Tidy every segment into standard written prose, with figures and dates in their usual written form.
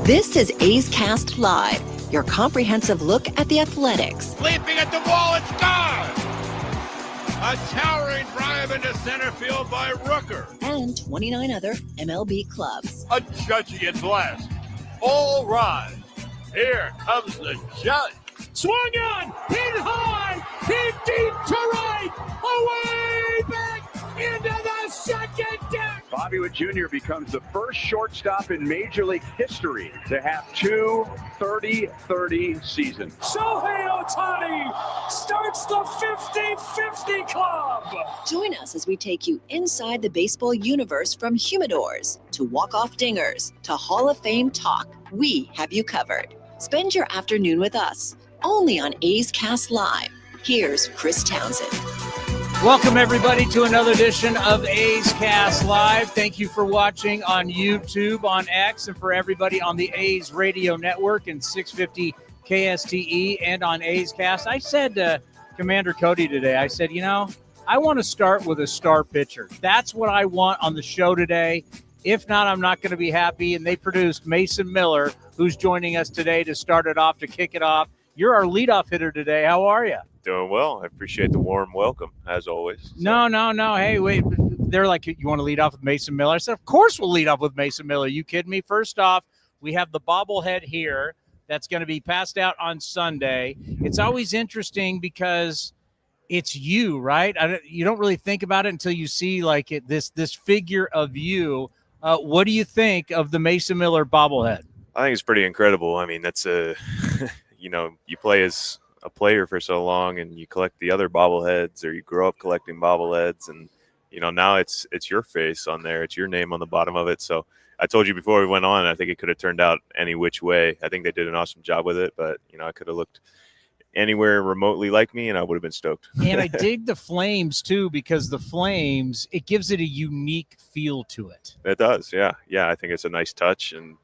This is A's Cast Live, your comprehensive look at the Athletics. Leaping at the wall, it's gone! A towering drive into center field by Rooker. And 29 other MLB clubs. A judgy blast. All rise. Here comes the judge. Swung on, hit high, hit deep to right, away back into the second deck. Bobby Witt Jr. becomes the first shortstop in Major League history to have two 30-30 seasons. Shohei Ohtani starts the 50-50 club. Join us as we take you inside the baseball universe, from humidors to walk-off dingers to Hall of Fame talk. We have you covered. Spend your afternoon with us, only on A's Cast Live. Here's Chris Townsend. Welcome, everybody, to another edition of A's Cast Live. Thank you for watching on YouTube, on X, and for everybody on the A's Radio Network and 650 KSTE and on A's Cast. I said to Commander Cody today, I said, I want to start with a star pitcher. That's what I want on the show today. If not, I'm not going to be happy. And they produced Mason Miller, who's joining us today to start it off, to kick it off. You're our leadoff hitter today. How are you? Doing well. I appreciate the warm welcome, as always. So. No. Hey, wait. They're like, you want to lead off with Mason Miller? I said, of course we'll lead off with Mason Miller. You kidding me? First off, we have the bobblehead here that's going to be passed out on Sunday. It's always interesting because it's you, right? You don't really think about it until you see this figure of you. What do you think of the Mason Miller bobblehead? I think it's pretty incredible. I mean, that's you play as a player for so long and you collect the other bobbleheads, or you grow up collecting bobbleheads, and now it's your face on there, it's your name on the bottom of it. So I told you before we went on, I think it could have turned out any which way. I think they did an awesome job with it, but I could have looked anywhere remotely like me and I would have been stoked. And I dig the flames too, because the flames, it gives it a unique feel to it. It does. Yeah. I think it's a nice touch, and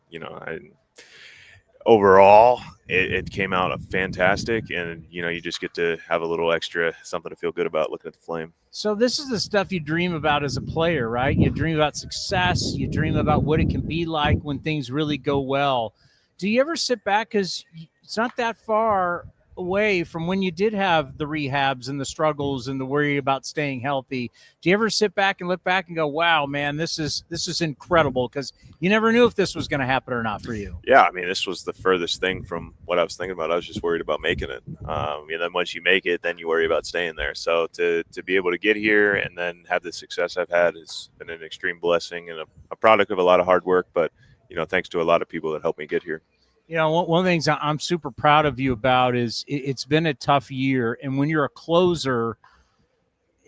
overall, it came out fantastic, and you just get to have a little extra something to feel good about looking at the flame. So this is the stuff you dream about as a player, right? You dream about success. You dream about what it can be like when things really go well. Do you ever sit back, because it's not that far away from when you did have the rehabs and the struggles and the worry about staying healthy? Do you ever sit back and look back and go, wow, man, this is incredible, because you never knew if this was going to happen or not for you? Yeah, I mean, this was the furthest thing from what I was thinking about. I was just worried about making it. And then once you make it, then you worry about staying there. So to be able to get here and then have the success I've had has been an extreme blessing and a product of a lot of hard work, but thanks to a lot of people that helped me get here. One of the things I'm super proud of you about is it's been a tough year. And when you're a closer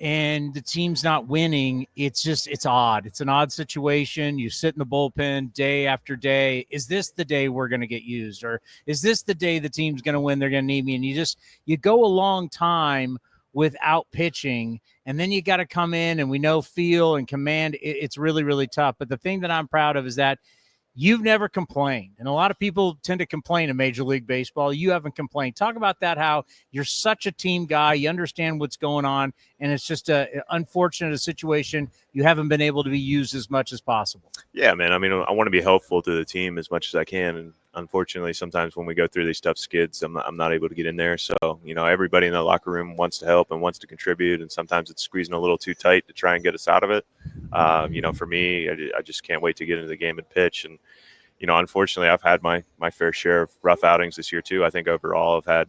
and the team's not winning, it's odd. It's an odd situation. You sit in the bullpen day after day. Is this the day we're going to get used? Or is this the day the team's going to win? They're going to need me. And you go a long time without pitching, and then you got to come in, and we know feel and command. It's really, really tough. But the thing that I'm proud of is that you've never complained. And a lot of people tend to complain in Major League Baseball. You haven't complained. Talk about that, how you're such a team guy. You understand what's going on, and it's just an unfortunate situation. You haven't been able to be used as much as possible. Yeah, man. I mean, I want to be helpful to the team as much as I can. And unfortunately, sometimes when we go through these tough skids, I'm not able to get in there. So, everybody in the locker room wants to help and wants to contribute. And sometimes it's squeezing a little too tight to try and get us out of it. For me, I just can't wait to get into the game and pitch. And, unfortunately, I've had my fair share of rough outings this year too. I think overall I've had,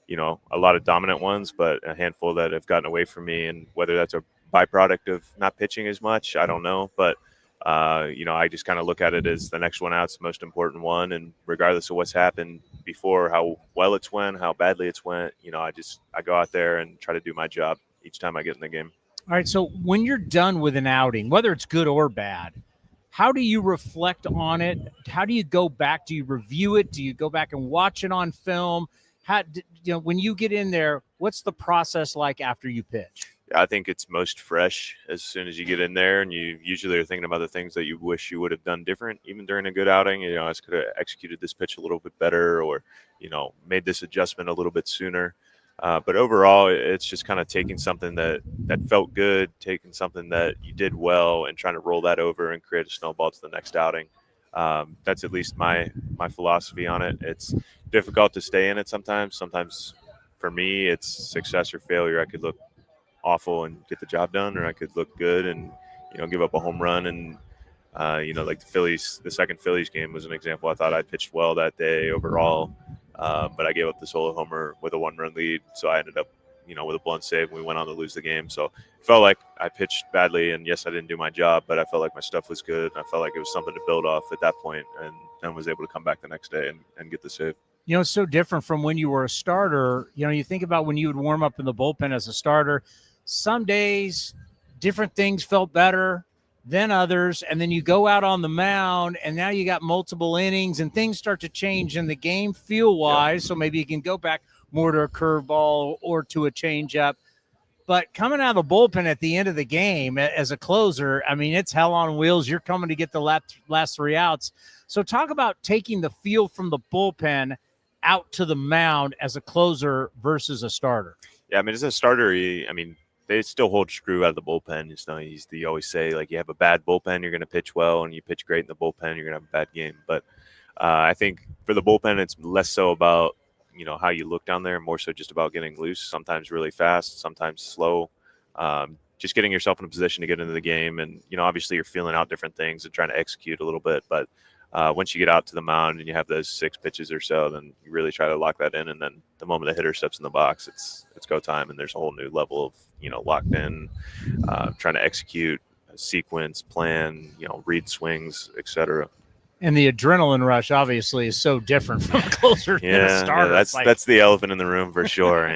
a lot of dominant ones, but a handful that have gotten away from me. And whether that's a byproduct of not pitching as much, I don't know. But, I just kind of look at it as the next one out's the most important one. And regardless of what's happened before, how well it's went, how badly it's went, I go out there and try to do my job each time I get in the game. All right, so when you're done with an outing, whether it's good or bad, how do you reflect on it? How do you go back? Do you review it? Do you go back and watch it on film? When you get in there, what's the process like after you pitch? I think it's most fresh as soon as you get in there, and you usually are thinking about the things that you wish you would have done different, even during a good outing. I could have executed this pitch a little bit better, or, made this adjustment a little bit sooner. But overall, it's just kind of taking something that felt good, taking something that you did well, and trying to roll that over and create a snowball to the next outing. That's at least my philosophy on it. It's difficult to stay in it sometimes. Sometimes for me, it's success or failure. I could look awful and get the job done, or I could look good and, give up a home run. And, like the second Phillies game was an example. I thought I pitched well that day overall, but I gave up the solo homer with a 1-run lead. So I ended up, with a blunt save, and we went on to lose the game. So it felt like I pitched badly, and yes, I didn't do my job, but I felt like my stuff was good. I felt like it was something to build off at that point, and then was able to come back the next day and get the save. It's so different from when you were a starter. You think about when you would warm up in the bullpen as a starter. Some days, different things felt better than others, and then you go out on the mound, and now you got multiple innings, and things start to change in the game feel-wise, so maybe you can go back more to a curveball or to a changeup. But coming out of the bullpen at the end of the game as a closer, I mean, it's hell on wheels. You're coming to get the last 3 outs. So talk about taking the feel from the bullpen out to the mound as a closer versus a starter. Yeah, I mean, as a starter, they still hold screw out of the bullpen. You always say, like, you have a bad bullpen, you're going to pitch well, and you pitch great in the bullpen, you're going to have a bad game. But I think for the bullpen, it's less so about, how you look down there, more so just about getting loose, sometimes really fast, sometimes slow, just getting yourself in a position to get into the game. And, obviously you're feeling out different things and trying to execute a little bit. But once you get out to the mound and you have those 6 pitches or so, then you really try to lock that in. And then the moment the hitter steps in the box, it's go time. And there's a whole new level of, locked in, trying to execute a sequence, plan, read swings, etc. And the adrenaline rush obviously is so different from a closer than a starter. Yeah, that's the elephant in the room for sure.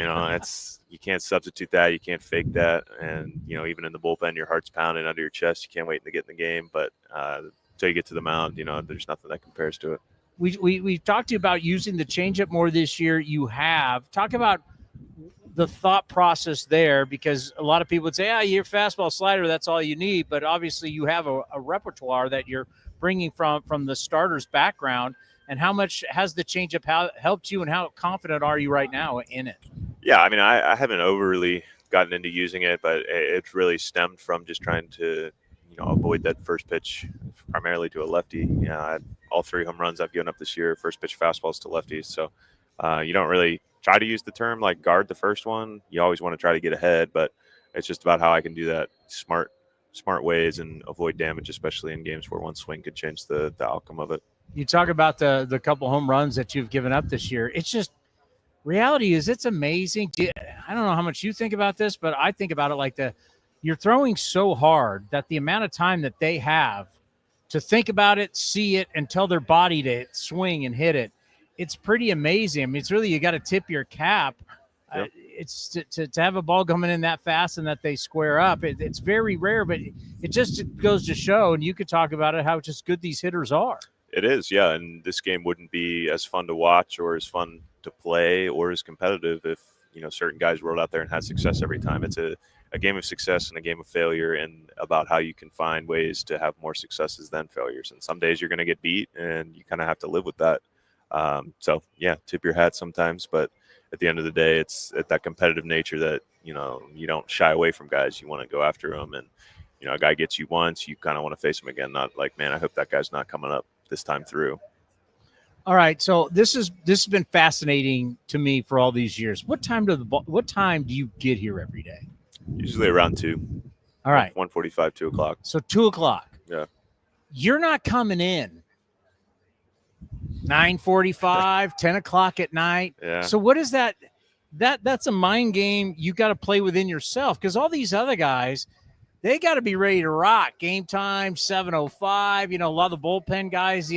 You can't substitute that. You can't fake that. And, even in the bullpen, your heart's pounding under your chest. You can't wait to get in the game. But until you get to the mound, there's nothing that compares to it. We've talked to you about using the changeup more this year. You have. Talk about the thought process there, because a lot of people would say, your fastball slider, that's all you need. But obviously you have a repertoire that you're bringing from the starter's background. And how much has the changeup helped you, and how confident are you right now in it? Yeah, I mean, I haven't overly gotten into using it, but it's really stemmed from just trying to, avoid that first pitch primarily to a lefty. All 3 home runs I've given up this year, first pitch fastballs to lefties. So you don't really try to use the term like guard the first one. You always want to try to get ahead, but it's just about how I can do that smart ways and avoid damage, especially in games where one swing could change the outcome of it. You talk about the couple home runs that you've given up this year. It's just, reality is, it's amazing. I don't know how much you think about this, but I think about it like you're throwing so hard that the amount of time that they have to think about it, see it, and tell their body to swing and hit it, it's pretty amazing. I mean, it's really, you got to tip your cap. Yep. It's to have a ball coming in that fast and that they square up. It's very rare, but it just goes to show, and you could talk about it, how just good these hitters are. It is, yeah. And this game wouldn't be as fun to watch or as fun to play or as competitive if, certain guys rolled out there and had success every time. It's a game of success and a game of failure, and about how you can find ways to have more successes than failures. And some days you're going to get beat, and you kind of have to live with that. So, yeah, tip your hat sometimes. But at the end of the day, it's at that competitive nature that, you don't shy away from guys. You want to go after them. And, a guy gets you once, you kind of want to face him again. Not like, man, I hope that guy's not coming up this time through. All right, so this has been fascinating to me for all these years. What time do you get here every day? Usually around 2. All right, 1:45, 2 o'clock. So 2 o'clock. Yeah. You're not coming in 9:45, 10 o'clock at night. Yeah. So what is that? That's a mind game you got to play within yourself, because all these other guys, they got to be ready to rock. Game time, 7:05. A lot of the bullpen guys,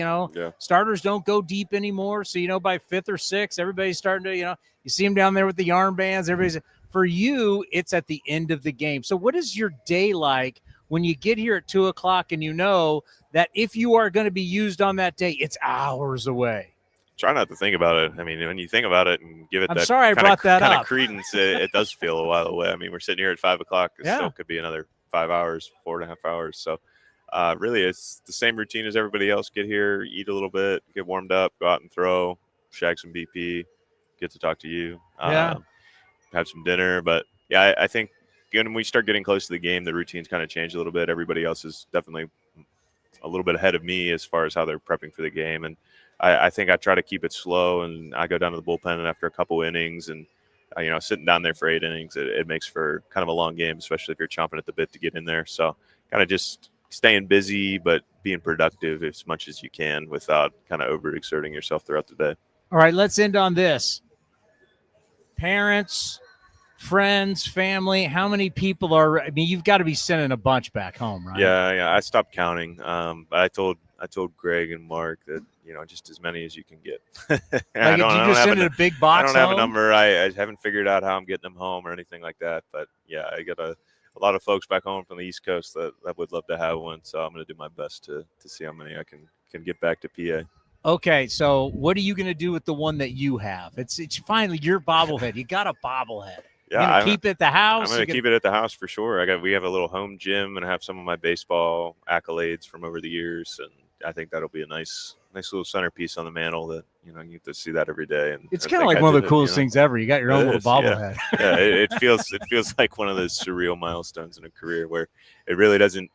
starters don't go deep anymore. So, by 5th or 6th, everybody's starting to, you see them down there with the armbands. For you, it's at the end of the game. So what is your day like when you get here at 2 o'clock and you know that if you are going to be used on that day, it's hours away? Try not to think about it. I mean, when you think about it and give it kind of credence, it does feel a while away. I mean, we're sitting here at 5 o'clock. It still could be another 5 hours, 4.5 hours. So really, it's the same routine as everybody else. Get here, eat a little bit, get warmed up, go out and throw, shag some BP, get to talk to you, have some dinner. But, yeah, I think when we start getting close to the game, the routines kind of change a little bit. Everybody else is definitely a little bit ahead of me as far as how they're prepping for the game. And I think I try to keep it slow, and I go down to the bullpen, and after a couple innings and, sitting down there for 8 innings, it makes for kind of a long game, especially if you're chomping at the bit to get in there. So kind of just staying busy, but being productive as much as you can without kind of overexerting yourself throughout the day. All right, let's end on this. Parents, friends, family, how many people are – I mean, you've got to be sending a bunch back home, right? Yeah, I stopped counting. But I told Greg and Mark that, just as many as you can get. Did you just send it a big box I don't have home? a number. I haven't figured out how I'm getting them home or anything like that. But, yeah, I got a lot of folks back home from the East Coast that would love to have one. So I'm going to do my best to see how many I can get back to PA. Okay, so what are you going to do with the one that you have? It's finally your bobblehead. You got a bobblehead. Yeah, You're going to keep it at the house? I'm going to keep it at the house for sure. We have a little home gym, and I have some of my baseball accolades from over the years, and I think that'll be a nice little centerpiece on the mantle that, you get to see that every day. And it's kind of like one of the coolest things ever. You got your own little bobblehead. Yeah, it feels like one of those surreal milestones in a career where it really doesn't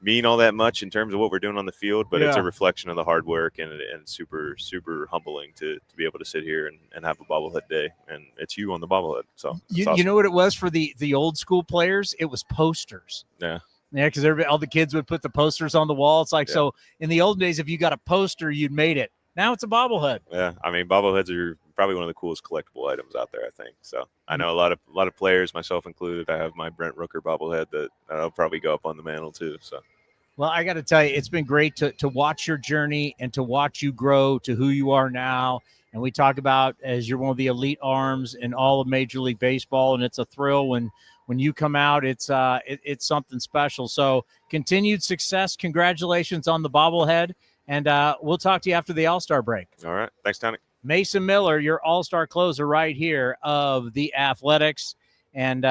mean all that much in terms of what we're doing on the field, but it's a reflection of the hard work, and super, super humbling to be able to sit here and have a bobblehead day, and it's you on the bobblehead. So you awesome. know what it was for the old school players? It was posters. Yeah, because all the kids would put the posters on the wall. It's like, so in the old days, if you got a poster, you'd made it. Now it's a bobblehead. Yeah, I mean, bobbleheads are probably one of the coolest collectible items out there, I think. So I know a lot of players, myself included. I have my Brent Rooker bobblehead that I'll probably go up on the mantle too. So. Well, I got to tell you, it's been great to watch your journey and to watch you grow to who you are now. And we talk about as you're one of the elite arms in all of Major League Baseball, and it's a thrill when you come out. It's something special. So continued success. Congratulations on the bobblehead, and we'll talk to you after the All-Star break. All right. Thanks, Towny. Mason Miller, your All-Star closer right here of the Athletics, and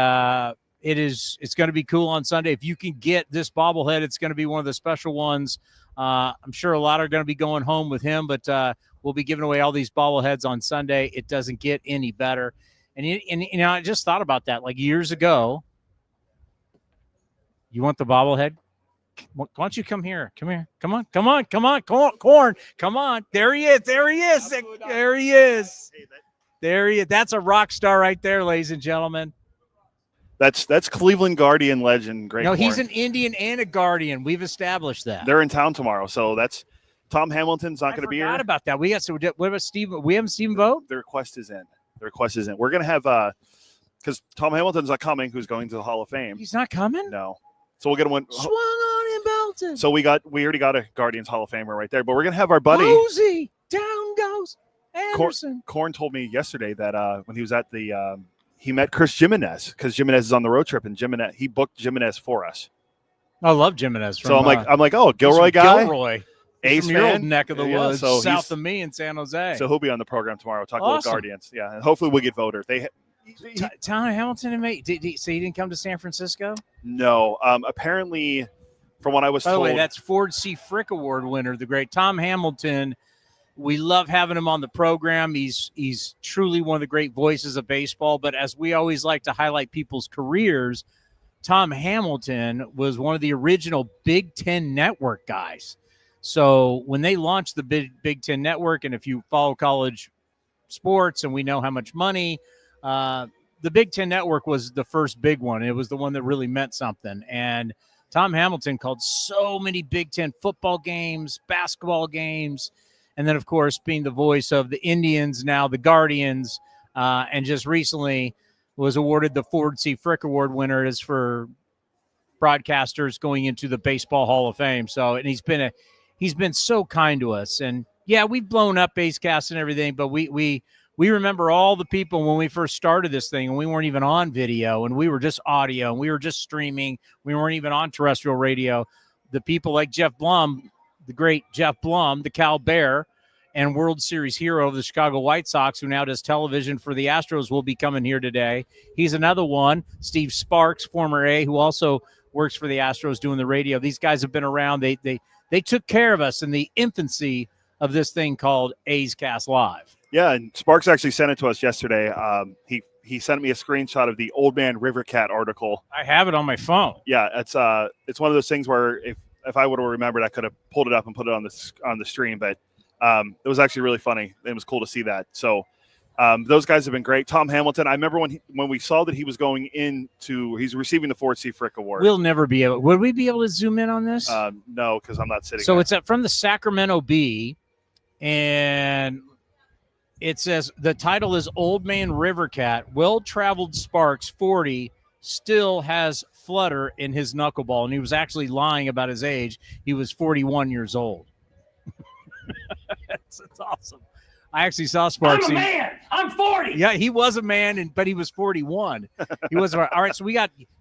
it's going to be cool on Sunday. If you can get this bobblehead, it's going to be one of the special ones. I'm sure a lot are going to be going home with him, but we'll be giving away all these bobbleheads on Sunday. It doesn't get any better. And I just thought about that. Like years ago, you want the bobblehead? Why don't you come here? Come here. Come on. Corn. Come on. There he is. There he is. That's a rock star right there, ladies and gentlemen. That's Cleveland Guardian legend. Great. No, he's an Indian and a Guardian. We've established that. They're in town tomorrow, so that's Tom Hamilton's not going to be here. I forgot about that. What about Steve? We haven't Stephen Vogt? The request is in. We're going to have because Tom Hamilton's not coming, who's going to the Hall of Fame. He's not coming? No. So we'll get him one. Swung on him, Belton. So we already got a Guardians Hall of Famer right there, but we're going to have our buddy. Rosie, down goes Anderson. Korn told me yesterday that when he was at the he met Chris Jimenez because Jimenez is on the road trip, and he booked Jimenez for us. I love Jimenez. So I'm like, oh, Gilroy guy, Gilroy, Ace from your old fan. neck of the woods, so south of me in San Jose. So he'll be on the program tomorrow. Talk Awesome. about Guardians, yeah, and hopefully we'll get voters. Towny Hamilton, mate. So he didn't come to San Francisco? No, apparently, from what I was told. By the way, that's Ford C. Frick Award winner, the great Tom Hamilton. We love having him on the program. He's truly one of the great voices of baseball. But as we always like to highlight people's careers, Tom Hamilton was one of the original Big Ten Network guys. So when they launched the Big Ten Network, and if you follow college sports, and we know how much money, the Big Ten Network was the first big one. It was the one that really meant something. And Tom Hamilton called so many Big Ten football games, basketball games, and then, of course, being the voice of the Indians, now the Guardians, and just recently was awarded the Ford C. Frick Award winner as for broadcasters going into the Baseball Hall of Fame. So, and he's been so kind to us. And yeah, we've blown up Basecast and everything, but we remember all the people when we first started this thing, and we weren't even on video, and we were just audio, and we were just streaming. We weren't even on terrestrial radio. The people like Geoff Blum, the great Geoff Blum, the Cal Bear, and World Series hero of the Chicago White Sox, who now does television for the Astros, will be coming here today. He's another one. Steve Sparks, former A, who also works for the Astros doing the radio. These guys have been around. They took care of us in the infancy of this thing called A's Cast Live. Yeah, and Sparks actually sent it to us yesterday. He sent me a screenshot of the Old Man Rivercat article. I have it on my phone. Yeah, it's one of those things where if if I would have remembered, I could have pulled it up and put it on the stream. But it was actually really funny. It was cool to see that. So those guys have been great. Tom Hamilton. I remember when we saw that he was he's receiving the Ford C. Frick Award. We'll never be able. Would we be able to zoom in on this? No, because I'm not sitting. So there. it's from the Sacramento Bee, and it says the title is Old Man Rivercat. Well-traveled Sparks 40 still has flutter in his knuckleball, and he was actually lying about his age. He was 41 years old. It's awesome. I actually saw Sparks. I'm a man. I'm 40. Yeah, he was a man, but he was 41. He was all right. So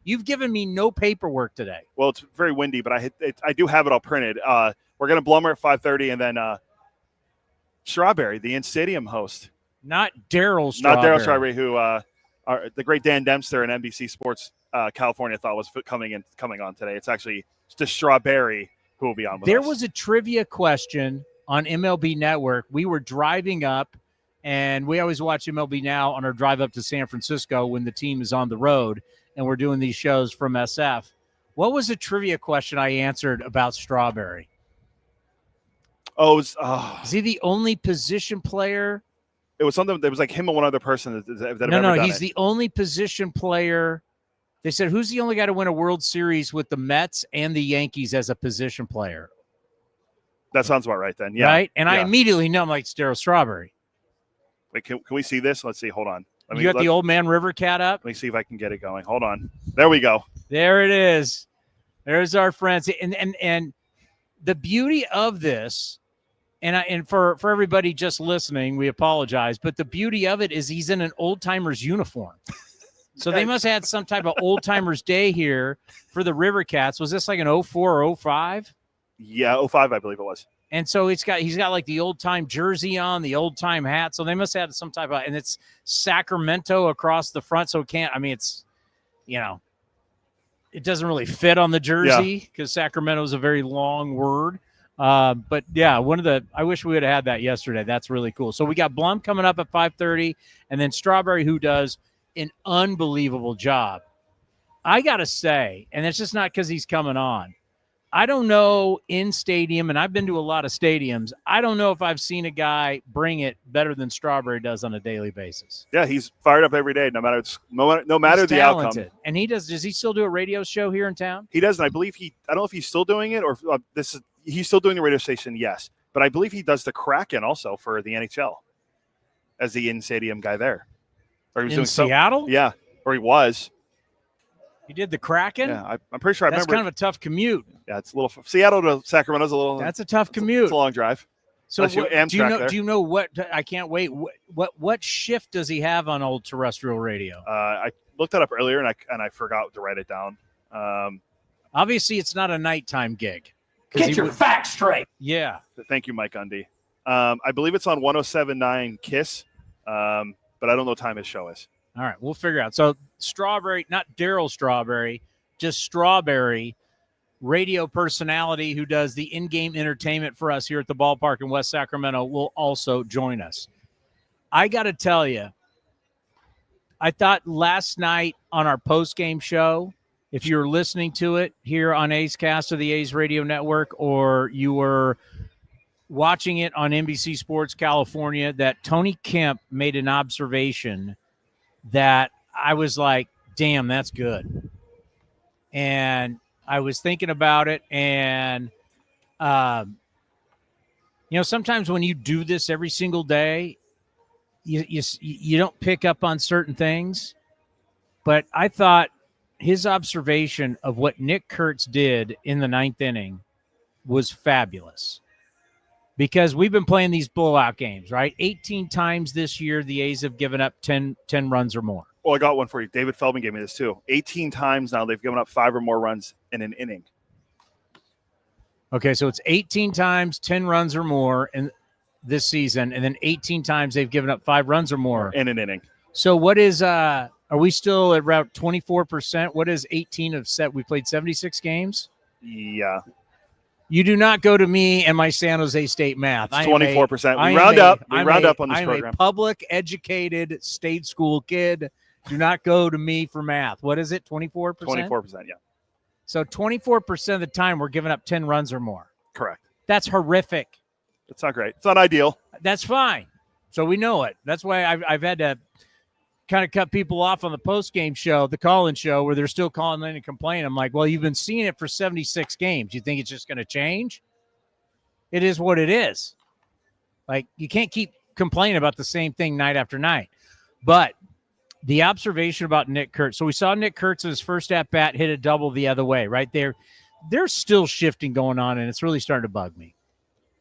you've given me no paperwork today. Well, it's very windy, but I do have it all printed. We're gonna Blummer at 5:30, and then Strawberry, the in-stadium host, not Daryl Strawberry. Not Daryl Strawberry, who the great Dan Dempster and NBC Sports California thought was coming on today. It's actually just Strawberry who will be on with us. There was a trivia question on MLB Network. We were driving up, and we always watch MLB Now on our drive up to San Francisco when the team is on the road, and we're doing these shows from SF. What was the trivia question I answered about Strawberry? Is he the only position player? It was something that was like him and one other person that No, he's the only position player. They said, who's the only guy to win a World Series with the Mets and the Yankees as a position player? That sounds about right then. Yeah. Right? And yeah. I immediately know I'm like, it's Daryl Strawberry. Wait, can we see this? Let's see. Hold on. You got the Old Man Rivercat up? Let me see if I can get it going. Hold on. There we go. There it is. There's our friends. And the beauty of this, and for everybody just listening, we apologize, but the beauty of it is he's in an old-timers uniform. So they must have had some type of old-timers day here for the Rivercats. Was this like an 04 or 05? Yeah, 05, I believe it was. And so he's got like the old-time jersey on, the old-time hat. So they must have had some type of – and it's Sacramento across the front. So it's, it doesn't really fit on the jersey because Sacramento is a very long word. But, yeah, I wish we would have had that yesterday. That's really cool. So we got Blum coming up at 5:30, and then Strawberry, who does an unbelievable job. I got to say, and it's just not because he's coming on, I don't know in stadium, and I've been to a lot of stadiums, I don't know if I've seen a guy bring it better than Strawberry does on a daily basis. Yeah, he's fired up every day, no matter the outcome. And does he still do a radio show here in town? He does, and I believe I don't know if he's still doing it or he's still doing the radio station, yes. But I believe he does the Kraken also for the NHL as the in-stadium guy there. Or he was in doing Seattle? Yeah, or he was. He did the Kraken? Yeah, I'm pretty sure I remember. That's kind of a tough commute. Yeah, it's a little – Seattle to Sacramento's a little – That's a tough commute. It's a long drive. So do you know what – I can't wait. What shift does he have on old terrestrial radio? I looked that up earlier, and I forgot to write it down. Obviously, it's not a nighttime gig. Get your facts straight. Yeah. Thank you, Mike Gundy. I believe it's on 107.9 KISS, but I don't know what time his show is. All right, we'll figure out. So Strawberry, not Daryl Strawberry, just Strawberry, radio personality who does the in-game entertainment for us here at the ballpark in West Sacramento, will also join us. I got to tell you, I thought last night on our post-game show, if you were listening to it here on A's Cast of the A's Radio Network, or you were watching it on NBC Sports California, that Tony Kemp made an observation that I was like, damn, that's good. And I was thinking about it, and sometimes when you do this every single day, you don't pick up on certain things. But I thought his observation of what Nick Kurtz did in the ninth inning was fabulous. Because we've been playing these blowout games, right? 18 times this year, the A's have given up 10 runs or more. Well, I got one for you. David Feldman gave me this too. 18 times now they've given up 5 or more runs in an inning. Okay, so it's 18 times 10 runs or more in this season, and then 18 times they've given up 5 runs or more in an inning. So what is are we still at around 24%? What is 18 of set? We played 76 games? Yeah. You do not go to me and my San Jose State math. 24%. We round up on this program. I'm a public educated state school kid. Do not go to me for math. What is it? 24%? 24%, yeah. So 24% of the time we're giving up 10 runs or more. Correct. That's horrific. It's not great. It's not ideal. That's fine. So we know it. That's why I've had to kind of cut people off on the post-game show, the call-in show, where they're still calling in and complaining. I'm like, well, you've been seeing it for 76 games. You think it's just going to change? It is what it is. Like, you can't keep complaining about the same thing night after night. But the observation about Nick Kurtz. So we saw Nick Kurtz in his first at-bat hit a double the other way, right there. There's still shifting going on, and it's really starting to bug me.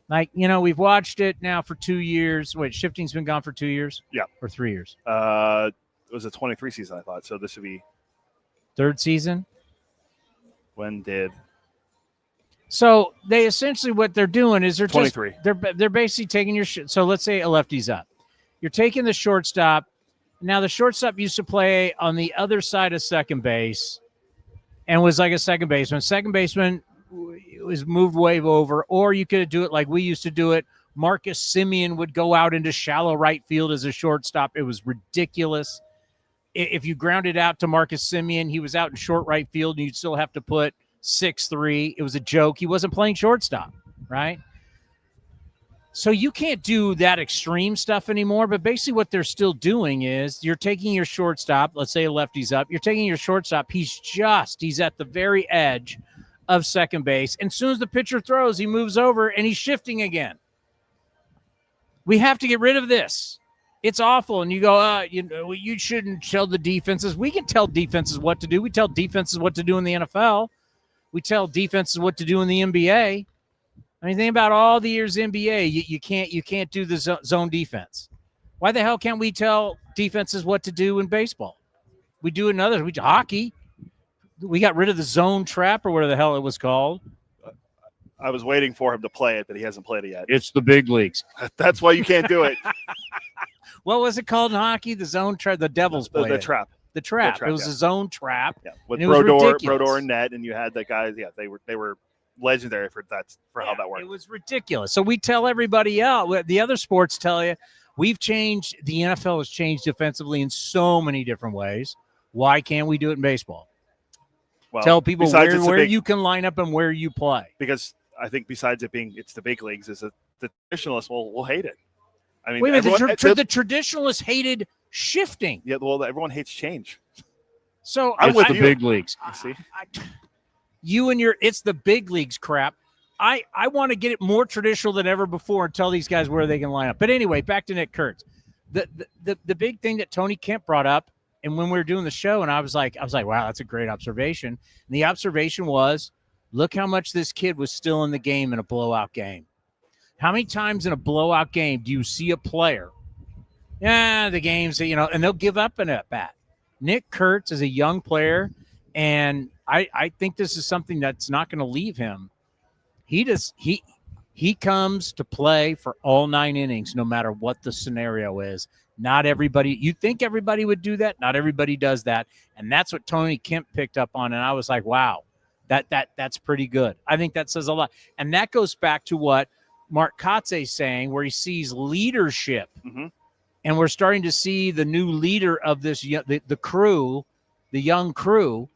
Like, we've watched it now for 2 years. Wait, shifting's been gone for 2 years? Yeah. Or 3 years? It was a 23 season, I thought. So this would be third season? When did? So they essentially, what they're doing is they're 23. They're basically taking your so let's say a lefty's up. You're taking the shortstop. Now the shortstop used to play on the other side of second base and was like a second baseman. Second baseman was moved way over, or you could do it like we used to do it. Marcus Semien would go out into shallow right field as a shortstop. It was ridiculous. If you grounded out to Marcus Semien, he was out in short right field, and you'd still have to put 6'3". It was a joke. He wasn't playing shortstop, right? So you can't do that extreme stuff anymore, but basically what they're still doing is you're taking your shortstop, let's say a lefty's up, you're taking your shortstop, he's at the very edge of second base, and as soon as the pitcher throws, he moves over, and he's shifting again. We have to get rid of this. It's awful, and you go, you shouldn't tell the defenses. We can tell defenses what to do. We tell defenses what to do in the NFL. We tell defenses what to do in the NBA. I mean, think about all the years NBA. You can't do the zone defense. Why the hell can't we tell defenses what to do in baseball? We do another. We do hockey. We got rid of the zone trap or whatever the hell it was called. I was waiting for him to play it, but he hasn't played it yet. It's the big leagues. That's why you can't do it. What was it called in hockey? The zone trap. The Devils played the trap. The trap. It was a zone trap. Yeah, with Brodeur and net, and you had the guys. Yeah, they were legendary for how that worked. It was ridiculous. So we tell everybody else. The other sports tell you we've changed. The NFL has changed defensively in so many different ways. Why can't we do it in baseball? Well, tell people where you can line up and where you play. Because I think besides it being it's the big leagues, is that the traditionalists will hate it. I mean, wait a minute, the traditionalists hated shifting. Yeah, well, everyone hates change. So I'm with the you. Big leagues. See, you and it's the big leagues crap. I want to get it more traditional than ever before and tell these guys where they can line up. But anyway, back to Nick Kurtz. The big thing that Tony Kemp brought up, and when we were doing the show, and I was like, wow, that's a great observation. And the observation was, look how much this kid was still in the game in a blowout game. How many times in a blowout game do you see a player? Yeah, the games, and they'll give up an at-bat. Nick Kurtz is a young player, and I think this is something that's not going to leave him. He comes to play for all 9 innings, no matter what the scenario is. Not everybody, you think everybody would do that? Not everybody does that. And that's what Tony Kemp picked up on. And I was like, wow, that's pretty good. I think that says a lot. And that goes back to what Mark Kotze is saying, where he sees leadership. Mm-hmm. And we're starting to see the new leader of this, the crew, the young crew.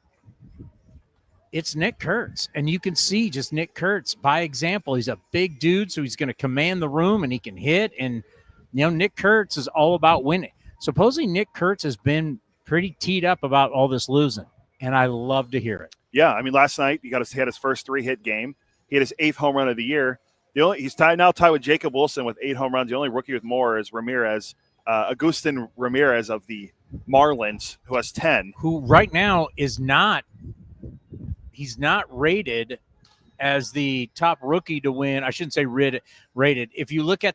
It's Nick Kurtz. And you can see just Nick Kurtz by example. He's a big dude, so he's going to command the room and he can hit. And, Nick Kurtz is all about winning. Supposedly Nick Kurtz has been pretty teed up about all this losing, and I love to hear it. Yeah, I mean, last night he had his first 3-hit game. He had his 8th home run of the year. He's tied with Jacob Wilson with 8 home runs. The only rookie with more is Ramirez, Agustin Ramirez of the Marlins, who has 10. Who right now is not – he's not rated as the top rookie to win. I shouldn't say rated. If you look at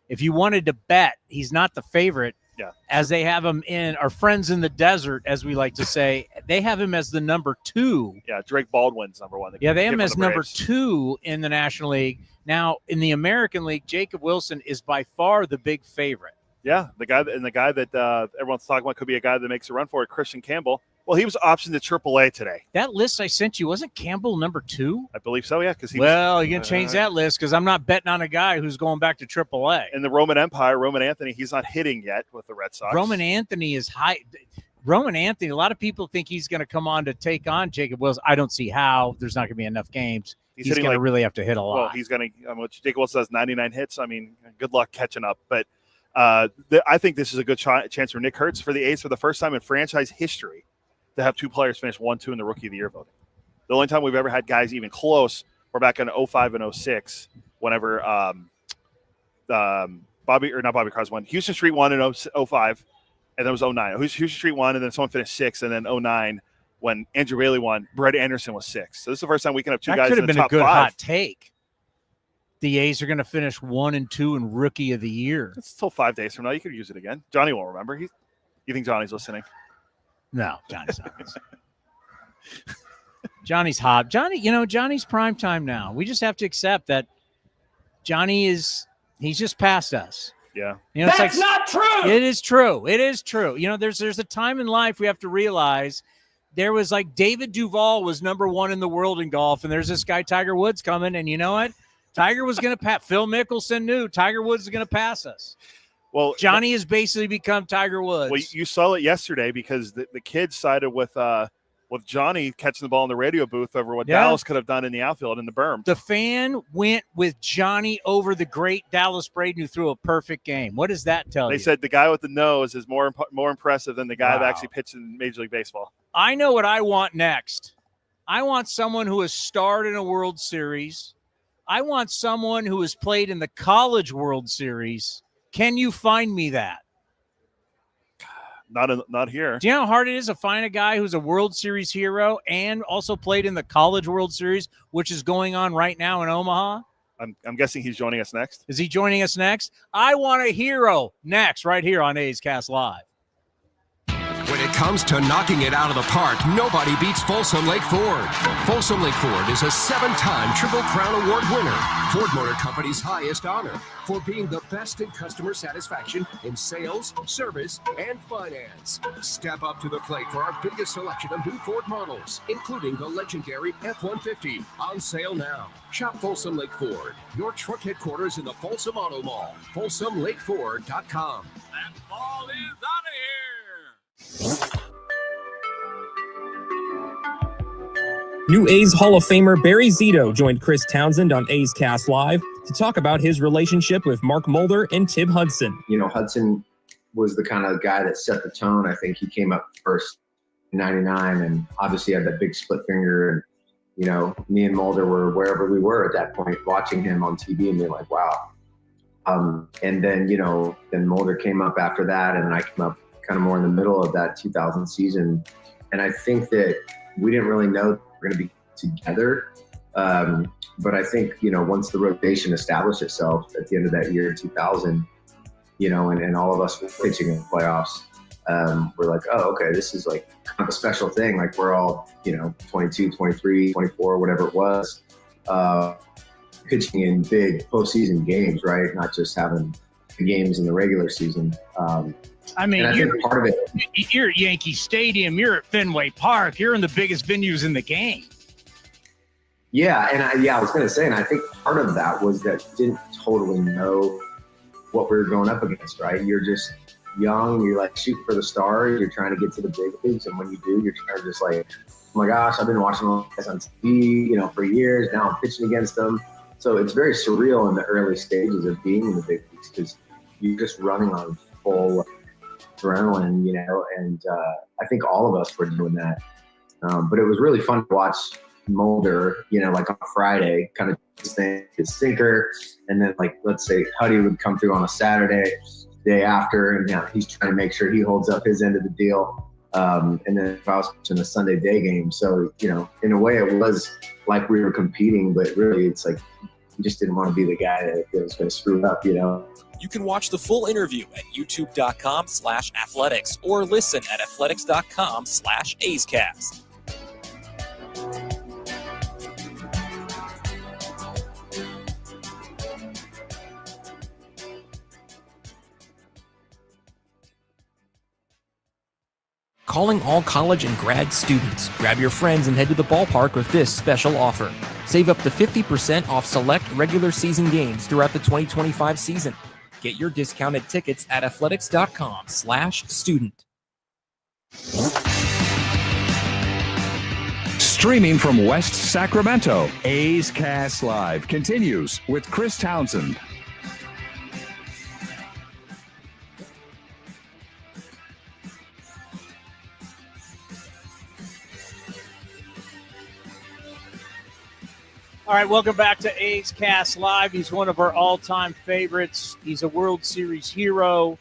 if you wanted to bet, he's not the favorite. Yeah. As they have him in our friends in the desert, as we like to say, they have him as the number 2. Yeah, Drake Baldwin's number 1. They have him as number 2 in the National League. Now, in the American League, Jacob Wilson is by far the big favorite. Yeah, the guy that everyone's talking about could be a guy that makes a run for it, Christian Campbell. Well, he was optioned to AAA today. That list I sent you, wasn't Campbell number 2? I believe so, yeah. You're going to change that list because I'm not betting on a guy who's going back to AAA. In the Roman Empire, Roman Anthony, he's not hitting yet with the Red Sox. Roman Anthony is high. Roman Anthony, a lot of people think he's going to come on to take on Jacob Wilson. I don't see how. There's not going to be enough games. He's going to really have to hit a lot. Well, he's going to Jacob Wilson has 99 hits. I mean, good luck catching up. But I think this is a good chance for Nick Kurtz for the A's for the first time in franchise history to have two players finish 1-2 in the Rookie of the Year voting. The only time we've ever had guys even close were back in 05 and 06 whenever Bobby Carr's won. Houston Street won in 05, and then it was 09. Houston Street won, and then someone finished 6th, and then 09 when Andrew Bailey won, Brett Anderson was 6th. So this is the first time we can have two guys in the top 5. That could have been a good hot take. The A's are going to finish 1 and 2 in Rookie of the Year. It's still 5 days from now. You could use it again. Johnny won't remember. You think Johnny's listening? No, Johnny's not listening. Johnny's hot. Johnny's prime time now. We just have to accept that he's just past us. Yeah. That's not true. It is true. It is true. There's a time in life we have to realize there was like David Duval was number 1 in the world in golf, and there's this guy Tiger Woods coming, and you know what? Tiger was going to pass. Phil Mickelson knew Tiger Woods is going to pass us. Well, Johnny has basically become Tiger Woods. Well, you saw it yesterday because the kids sided with Johnny catching the ball in the radio booth over what Dallas could have done in the outfield in the berm. The fan went with Johnny over the great Dallas Braden who threw a perfect game. What does that tell you? They said the guy with the nose is more impressive than the guy that actually pitched in Major League Baseball. I know what I want next. I want someone who has starred in a World Series. I want someone who has played in the College World Series. Can you find me that? Not here. Do you know how hard it is to find a guy who's a World Series hero and also played in the College World Series, which is going on right now in Omaha? I'm guessing he's joining us next. Is he joining us next? I want a hero next, right here on A's Cast Live. When it comes to knocking it out of the park, nobody beats Folsom Lake Ford. Folsom Lake Ford is a 7-time Triple Crown Award winner, Ford Motor Company's highest honor for being the best in customer satisfaction in sales, service, and finance. Step up to the plate for our biggest selection of new Ford models, including the legendary F-150, on sale now. Shop Folsom Lake Ford, your truck headquarters in the Folsom Auto Mall. FolsomLakeFord.com. That ball is out of here. New A's Hall of Famer Barry Zito joined Chris Townsend on A's Cast Live to talk about his relationship with Mark Mulder and Tib Hudson. Hudson was the kind of guy that set the tone. I think he came up first in 99 and obviously had that big split finger. And, me and Mulder were wherever we were at that point, watching him on TV and being like, wow. And then, then Mulder came up after that, and I came up kind of more in the middle of that 2000 season. And I think that we didn't really know we're going to be together. But I think, once the rotation established itself at the end of that year, 2000, and all of us were pitching in the playoffs, we're like, oh, okay, this is like kind of a special thing. Like we're all, 22, 23, 24, whatever it was, pitching in big postseason games, right? Not just having the games in the regular season. You're at Yankee Stadium. You're at Fenway Park. You're in the biggest venues in the game. Yeah, and I was going to say, and I think part of that was that you didn't totally know what we were going up against, right? You're just young. You're like shooting for the stars. You're trying to get to the big leagues, and when you do, you're kind of just like, oh my gosh, I've been watching all guys on TV, for years. Now I'm pitching against them. So it's very surreal in the early stages of being in the big leagues because you're just running on full adrenaline, and I think all of us were doing that. But it was really fun to watch Mulder, like on Friday, kind of his sinker, and then like, let's say Huddy would come through on a Saturday, day after, and he's trying to make sure he holds up his end of the deal. And then if I was watching a Sunday day game, so, in a way it was like we were competing, but really it's like, you just didn't want to be the guy that was going to screw it up, You can watch the full interview at youtube.com/athletics or listen at athletics.com/A'sCast. Calling all college and grad students. Grab your friends and head to the ballpark with this special offer. Save up to 50% off select regular season games throughout the 2025 season. Get your discounted tickets at athletics.com/student. Streaming from West Sacramento, A's Cast Live continues with Chris Townsend. All right, welcome back to A's Cast Live. He's one of our all-time favorites. He's a World Series hero.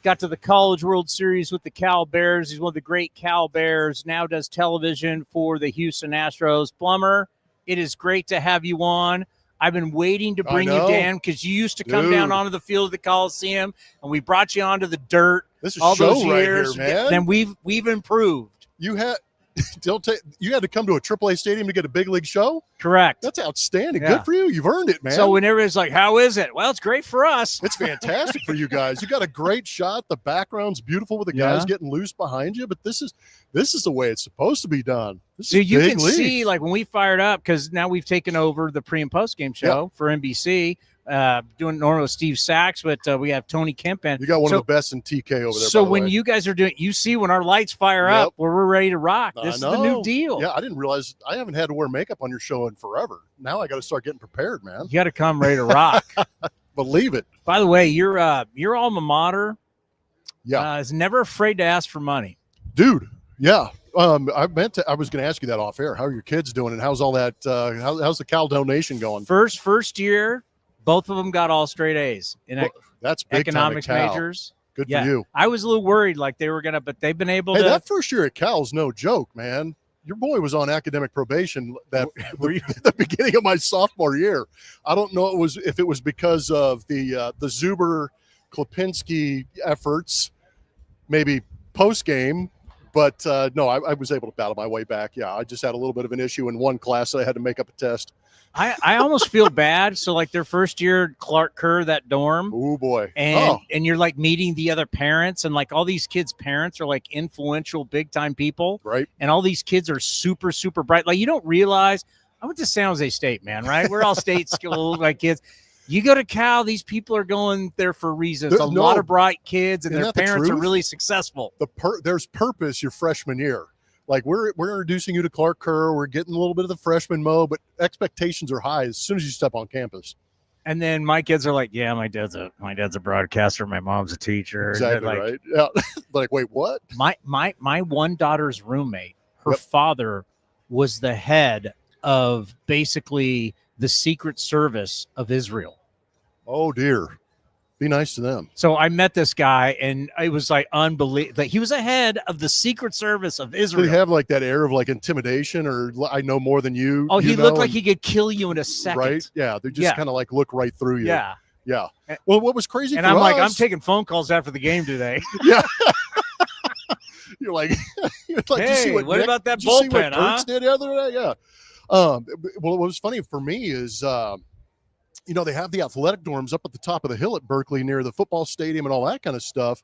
Got to the College World Series with the Cal Bears. He's one of the great Cal Bears. Now does television for the Houston Astros. Plummer, it is great to have you on. I've been waiting to bring you down because you used to come down onto the field of the Coliseum, and we brought you onto the dirt. This is all show those right years. here, man. Then we've improved. You had to come to a AAA stadium to get a big league show? Correct. That's outstanding. Yeah. Good for you. You've earned it, man. So when everybody's like, how is it? Well, it's great for us. It's fantastic for you guys. You got a great shot. The background's beautiful with the guys getting loose behind you, but this is the way it's supposed to be done. So you can see, like, when we fired up, because now we've taken over the pre and post game show for NBC. Doing normal with Steve Sachs, but we have Tony Kempen. You got one of the best in TK over there. So when you guys are doing, you see when our lights fire up, where we're ready to rock. This is the new deal. Yeah, I didn't realize I haven't had to wear makeup on your show in forever. Now I got to start getting prepared, man. You got to come ready to rock. Believe it. By the way, your alma mater, is never afraid to ask for money, dude. Yeah. I was going to ask you that off air. How are your kids doing, and how's all that? How's the Cal donation going? First year. Both of them got all straight A's in that's big economics time at Cal. majors. Good for you. I was a little worried like they were going to, but they've been able to. That first year at Cal's no joke, man. Your boy was on academic probation the beginning of my sophomore year. I don't know if it was because of the Zuber Klipinski efforts, maybe post game. But no, I was able to battle my way back. Yeah, I just had a little bit of an issue in one class that I had to make up a test. I almost feel bad. So like their first year, Clark Kerr, that dorm. Oh boy. And you're like meeting the other parents, and like all these kids' parents are like influential, big time people. Right. And all these kids are super, super bright. Like you don't realize, I went to San Jose State, man, right? We're all state school like kids. You go to Cal, these people are going there for reasons. A lot of bright kids, and their parents are really successful. There's purpose your freshman year. Like we're introducing you to Clark Kerr. We're getting a little bit of the freshman mo, but expectations are high as soon as you step on campus. And then my kids are like, "Yeah, my dad's a broadcaster. My mom's a teacher." Exactly like, right. Yeah. Like, wait, what? My one daughter's roommate, her father was the head of basically the Secret Service of Israel. Oh dear. Be nice to them. So I met this guy, and it was like unbelievable. Like he was a head of the Secret Service of Israel. Did he have like that air of like intimidation, or I know more than you? Oh, he looked like he could kill you in a second. Right? Yeah, they just kind of like look right through you. Yeah, yeah. Well, what was crazy? And for I'm us, like, I'm taking phone calls after the game today. Yeah. You're like, hey, you see what about that did you see what bullpen? Kurtz did the other day? Yeah. Well, what was funny for me is. They have the athletic dorms up at the top of the hill at Berkeley near the football stadium and all that kind of stuff.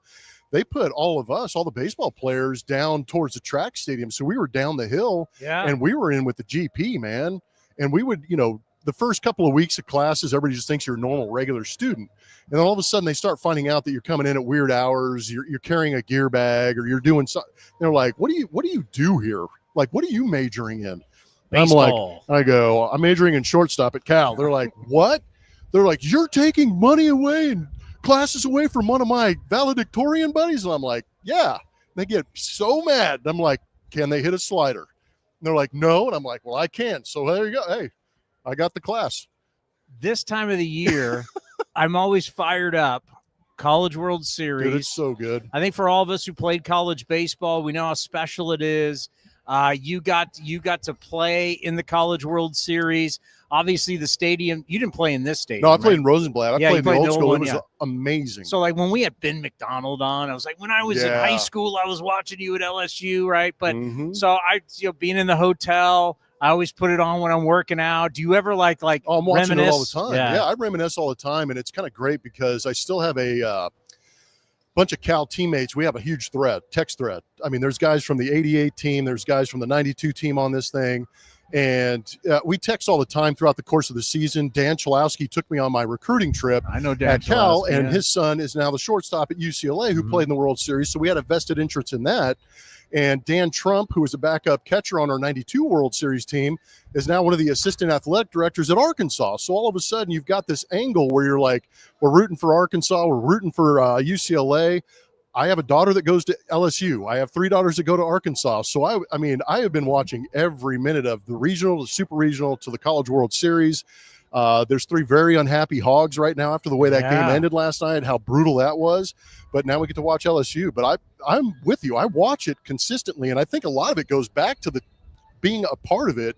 They put all the baseball players down towards the track stadium. So we were down the hill and we were in with the GP, man. And we would, the first couple of weeks of classes, everybody just thinks you're a normal, regular student. And then all of a sudden they start finding out that you're coming in at weird hours. You're carrying a gear bag or you're doing something. They're like, what do you do here? Like, what are you majoring in? Baseball. I'm majoring in shortstop at Cal. They're like, what? They're like, you're taking money away and classes away from one of my valedictorian buddies? And I'm like, yeah. They get so mad. I'm like, can they hit a slider? And they're like, no. And I'm like, well, I can. So there you go. Hey, I got the class. This time of the year, I'm always fired up. College World Series. Dude, it's so good. I think for all of us who played college baseball, we know how special it is. You got to play in the College World Series. Obviously, the stadium, you didn't play in this stadium. No, I played in Rosenblatt. I played in the old school. One, it was amazing. So, like, when we had Ben McDonald on, I was like, when I was in high school, I was watching you at LSU, right? But so being in the hotel, I always put it on when I'm working out. Do you ever I'm watching reminisce? it all the time. Yeah, I reminisce all the time, and it's kind of great because I still have a bunch of Cal teammates. We have a huge text thread. I mean, there's guys from the 88 team. There's guys from the 92 team on this thing. And we text all the time throughout the course of the season. Dan Chalowski took me on my recruiting trip I know Dan at Cal, Chalowski, and yeah. his son is now the shortstop at UCLA who played in the World Series. So we had a vested interest in that. And Dan Trump, who was a backup catcher on our 92 World Series team, is now one of the assistant athletic directors at Arkansas. So all of a sudden you've got this angle where you're like, we're rooting for Arkansas, we're rooting for UCLA. I have a daughter that goes to LSU. I have 3 daughters that go to Arkansas. So I mean, I have been watching every minute of the regional, the super regional, to the College World Series. There's 3 very unhappy Hogs right now after the way that game ended last night, how brutal that was. But now we get to watch LSU. But I'm with you. I watch it consistently, and I think a lot of it goes back to the being a part of it.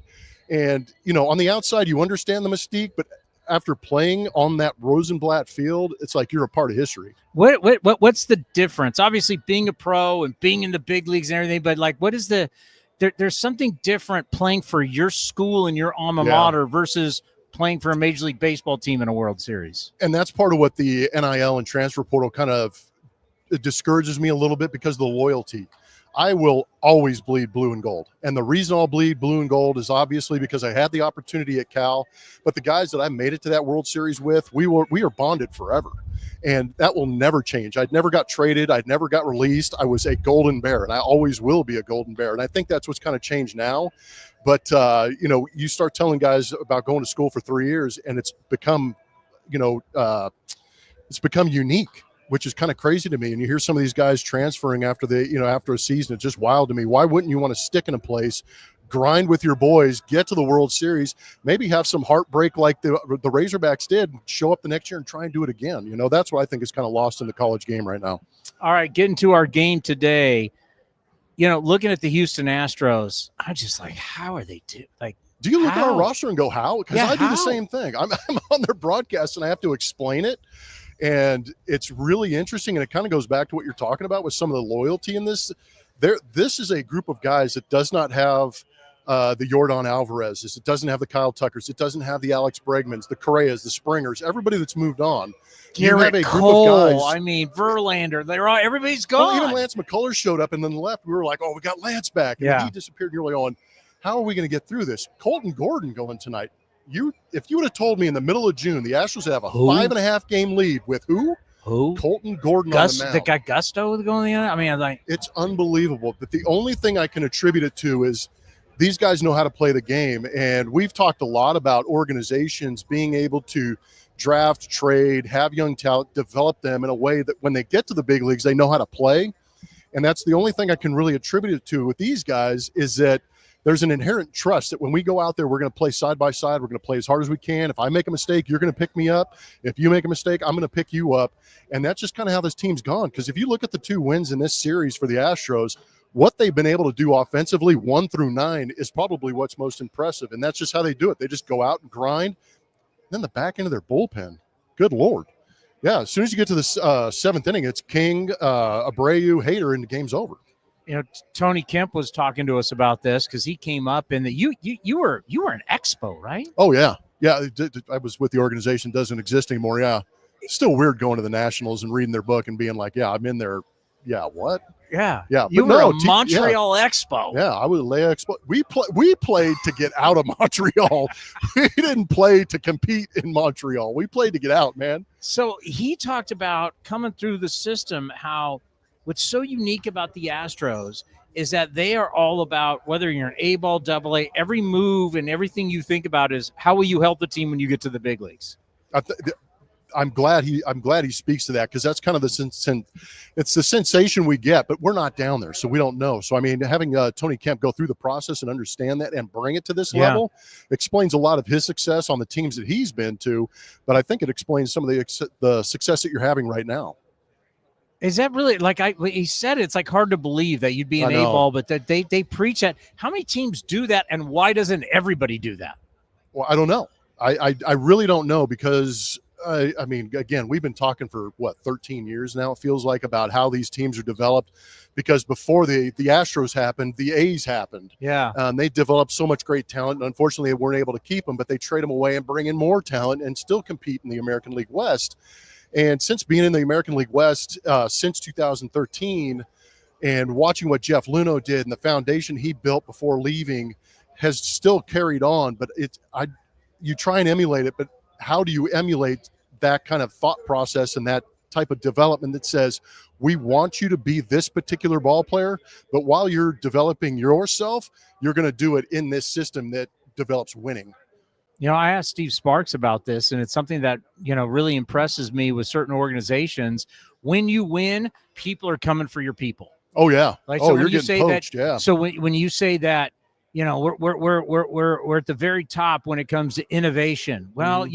And, you know, on the outside, you understand the mystique, but after playing on that Rosenblatt field, it's like you're a part of history. What's the difference? Obviously, being a pro and being in the big leagues and everything, but like, what is there's something different playing for your school and your alma mater versus playing for a Major League Baseball team in a World Series. And that's part of what the NIL and transfer portal kind of discourages me a little bit, because of the loyalty. I will always bleed blue and gold. And the reason I'll bleed blue and gold is obviously because I had the opportunity at Cal, but the guys that I made it to that World Series with, we are bonded forever. And that will never change. I'd never got traded. I'd never got released. I was a Golden Bear, and I always will be a Golden Bear. And I think that's what's kind of changed now. But, you know, you start telling guys about going to school for 3 years, and it's become, you know, it's become unique, which is kind of crazy to me. And you hear some of these guys transferring after after a season. It's just wild to me. Why wouldn't you want to stick in a place, grind with your boys, get to the World Series, maybe have some heartbreak like the Razorbacks did, show up the next year and try and do it again? You know, that's what I think is kind of lost in the college game right now. All right, getting to our game today, you know, looking at the Houston Astros, I'm just like, how are they do? Like, do you look at our roster and go, how? Because I do the same thing. I'm on their broadcast and I have to explain it. And it's really interesting, and it kind of goes back to what you're talking about with some of the loyalty in this. This is a group of guys that does not have the Yordan Alvarez's. It doesn't have the Kyle Tuckers. It doesn't have the Alex Bregmans, the Correas, the Springers, everybody that's moved on. Garrett Cole, I mean, Verlander, everybody's gone. Well, even Lance McCullers showed up and then left. We were like, oh, we got Lance back. And he disappeared. And you're like, going, how are we going to get through this? Colton Gordon going tonight. If you would have told me in the middle of June the Astros would have a 5.5 game lead with who? Colton Gordon on the mound. The guy Gusto going the other. I mean, it's unbelievable. But the only thing I can attribute it to is these guys know how to play the game. And we've talked a lot about organizations being able to draft, trade, have young talent, develop them in a way that when they get to the big leagues, they know how to play. And that's the only thing I can really attribute it to with these guys, is that there's an inherent trust that when we go out there, we're going to play side by side. We're going to play as hard as we can. If I make a mistake, you're going to pick me up. If you make a mistake, I'm going to pick you up. And that's just kind of how this team's gone. Because if you look at the 2 wins in this series for the Astros, what they've been able to do offensively 1 through 9 is probably what's most impressive. And that's just how they do it. They just go out and grind. Then the back end of their bullpen, good Lord. Yeah, as soon as you get to the 7th inning, it's King, Abreu, Hader, and the game's over. You know, Tony Kemp was talking to us about this because he came up and you were an expo, right? Oh yeah. I was with the organization, doesn't exist anymore. Yeah, it's still weird going to the Nationals and reading their book and being like, yeah, I'm in there. Yeah, what? Yeah, You were a Montreal Expo. Yeah, I was a Lay Expo. We played to get out of Montreal. We didn't play to compete in Montreal. We played to get out, man. So he talked about coming through the system, how what's so unique about the Astros is that they are all about, whether you're an A-ball, double-A, every move and everything you think about is how will you help the team when you get to the big leagues? I'm glad he speaks to that, because that's kind of it's the sensation we get, but we're not down there, so we don't know. So I mean, having Tony Kemp go through the process and understand that and bring it to this level explains a lot of his success on the teams that he's been to. But I think it explains some of the success that you're having right now. Is that really, like he said, it's like hard to believe that you'd be an A-ball, but that they preach that. How many teams do that, and why doesn't everybody do that? Well, I don't know. I really don't know, because I mean, again, we've been talking for 13 years now, it feels like, about how these teams are developed, because before the Astros happened, the A's happened. Yeah. And they developed so much great talent, and unfortunately they weren't able to keep them, but they trade them away and bring in more talent and still compete in the American League West. And since being in the American League West since 2013, and watching what Jeff Luhnow did and the foundation he built before leaving has still carried on, but you try and emulate it, but how do you emulate that kind of thought process and that type of development that says, we want you to be this particular ball player, but while you're developing yourself, you're going to do it in this system that develops winning. I asked Steve Sparks about this, and it's something that, really impresses me with certain organizations. When you win, people are coming for your people. Oh yeah. So you're getting poached. Yeah. So when you say that, we're at the very top when it comes to innovation. Well,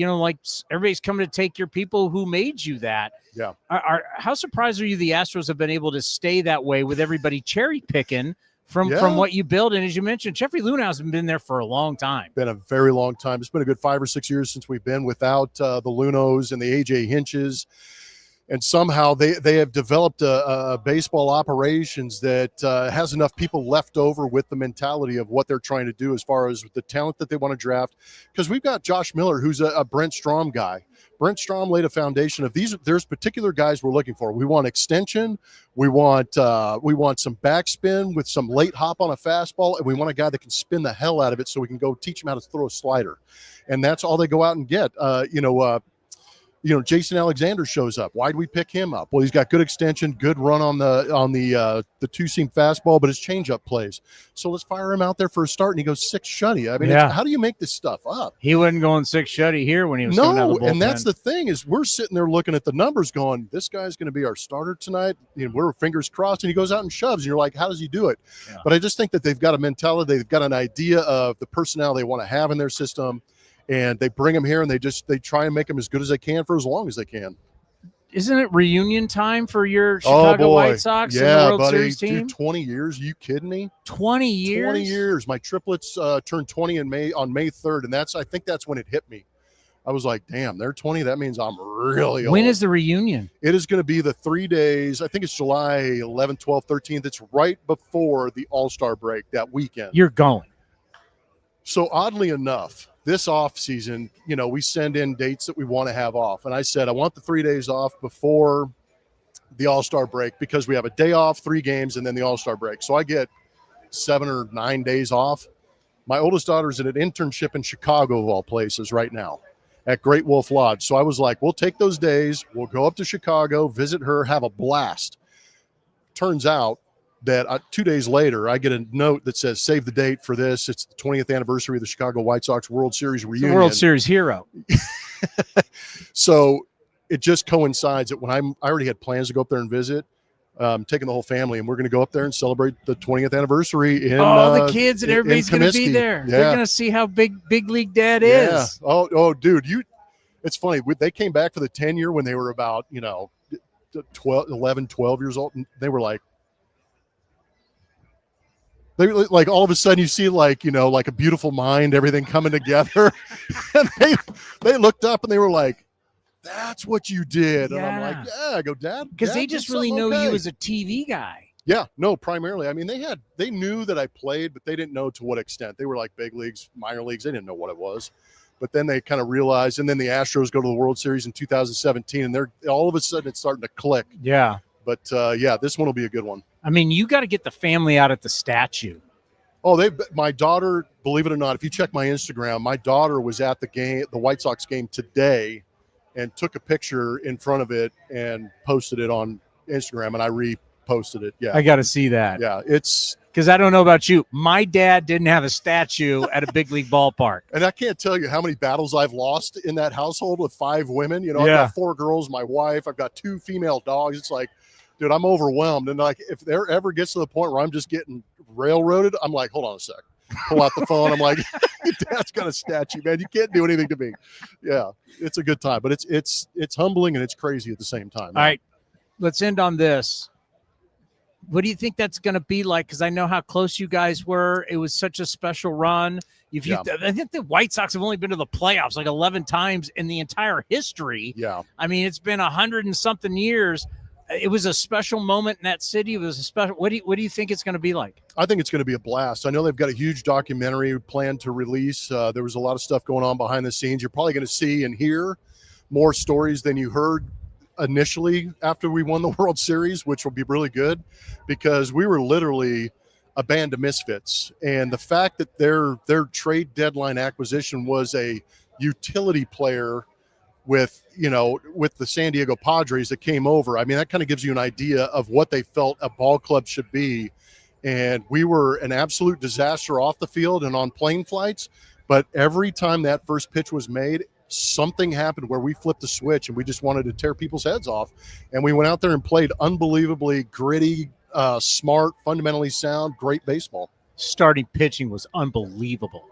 everybody's coming to take your people who made you that. Yeah. How surprised are you the Astros have been able to stay that way with everybody cherry picking from what you build? And as you mentioned, Jeffrey Lunau's been there for a long time. Been a very long time. It's been a good 5 or 6 years since we've been without the Lunos and the AJ Hinches. And somehow they have developed a baseball operations that has enough people left over with the mentality of what they're trying to do as far as the talent that they want to draft. Because we've got Josh Miller, who's a Brent Strom guy. Brent Strom laid a foundation of there's particular guys we're looking for. We want extension. We want some backspin with some late hop on a fastball. And we want a guy that can spin the hell out of it so we can go teach him how to throw a slider. And that's all they go out and get. Jason Alexander shows up. Why do we pick him up? Well, he's got good extension, good run on the two-seam fastball, but his changeup plays. So let's fire him out there for a start, and he goes 6 shutty. I mean, how do you make this stuff up? He wasn't going 6 shutty here when he was coming out of the bullpen. And that's the thing is we're sitting there looking at the numbers going, this guy's going to be our starter tonight. We're fingers crossed, and he goes out and shoves, and you're like, how does he do it? Yeah. But I just think that they've got a mentality. They've got an idea of the personnel they want to have in their system. And they bring them here, and they try and make them as good as they can for as long as they can. Isn't it reunion time for your Chicago White Sox and the World Series team? Dude, 20 years. Are you kidding me? 20 years? 20 years. My triplets turned 20 on May 3rd, and I think that's when it hit me. I was like, damn, they're 20. That means I'm really old. When is the reunion? It is going to be the 3 days. I think it's July 11th, 12th, 13th. It's right before the All-Star break that weekend. You're going. So oddly enough, this off season, we send in dates that we want to have off. And I said, I want the 3 days off before the All-Star break because we have a day off, 3 games, and then the All-Star break. So I get 7 or 9 days off. My oldest daughter's in an internship in Chicago, of all places, right now at Great Wolf Lodge. So I was like, we'll take those days. We'll go up to Chicago, visit her, have a blast. Turns out that 2 days later, I get a note that says, save the date for this. It's the 20th anniversary of the Chicago White Sox World Series reunion. The World Series hero. So it just coincides that when I already had plans to go up there and visit, taking the whole family, and we're going to go up there and celebrate the 20th anniversary in the kids and everybody's going to be there. Yeah. They're going to see how big league dad is. Oh, dude, it's funny. They came back for the 10-year when they were about, 11, 12 years old, and they were like, all of a sudden you see like a Beautiful Mind, everything coming together. And they looked up and they were like, that's what you did. Yeah. And I'm like, yeah. I go, Dad. Because they just really know you as a TV guy. Yeah, no, primarily. I mean, they knew that I played, but they didn't know to what extent. They were like big leagues, minor leagues. They didn't know what it was. But then they kind of realized, and then the Astros go to the World Series in 2017, and they're all of a sudden it's starting to click. Yeah. But this one will be a good one. I mean, you got to get the family out at the statue. Oh, my daughter, believe it or not, if you check my Instagram, my daughter was at the White Sox game today and took a picture in front of it and posted it on Instagram, and I reposted it. Yeah. I got to see that. Yeah, it's because I don't know about you. My dad didn't have a statue at a big league ballpark. And I can't tell you how many battles I've lost in that household with 5 women. I've got 4 girls, my wife, I've got 2 female dogs. It's like, dude, I'm overwhelmed. And like, if there ever gets to the point where I'm just getting railroaded, I'm like, hold on a sec. Pull out the phone. I'm like, your dad's got a statue, man. You can't do anything to me. Yeah, it's a good time, but it's humbling and it's crazy at the same time. All right, let's end on this. What do you think that's going to be like? Because I know how close you guys were. It was such a special run. I think the White Sox have only been to the playoffs like 11 times in the entire history. Yeah. I mean, it's been 100 and something years. It was a special moment in that city. It was a special. What do you think it's going to be like? I think it's going to be a blast. I know they've got a huge documentary planned to release. There was a lot of stuff going on behind the scenes. You're probably going to see and hear more stories than you heard initially after we won the World Series, which will be really good because we were literally a band of misfits. And the fact that their trade deadline acquisition was a utility player with the San Diego Padres that came over, I mean, that kind of gives you an idea of what they felt a ball club should be. And we were an absolute disaster off the field and on plane flights. But every time that first pitch was made, something happened where we flipped the switch and we just wanted to tear people's heads off. And we went out there and played unbelievably gritty, smart, fundamentally sound, great baseball. Starting pitching was unbelievable.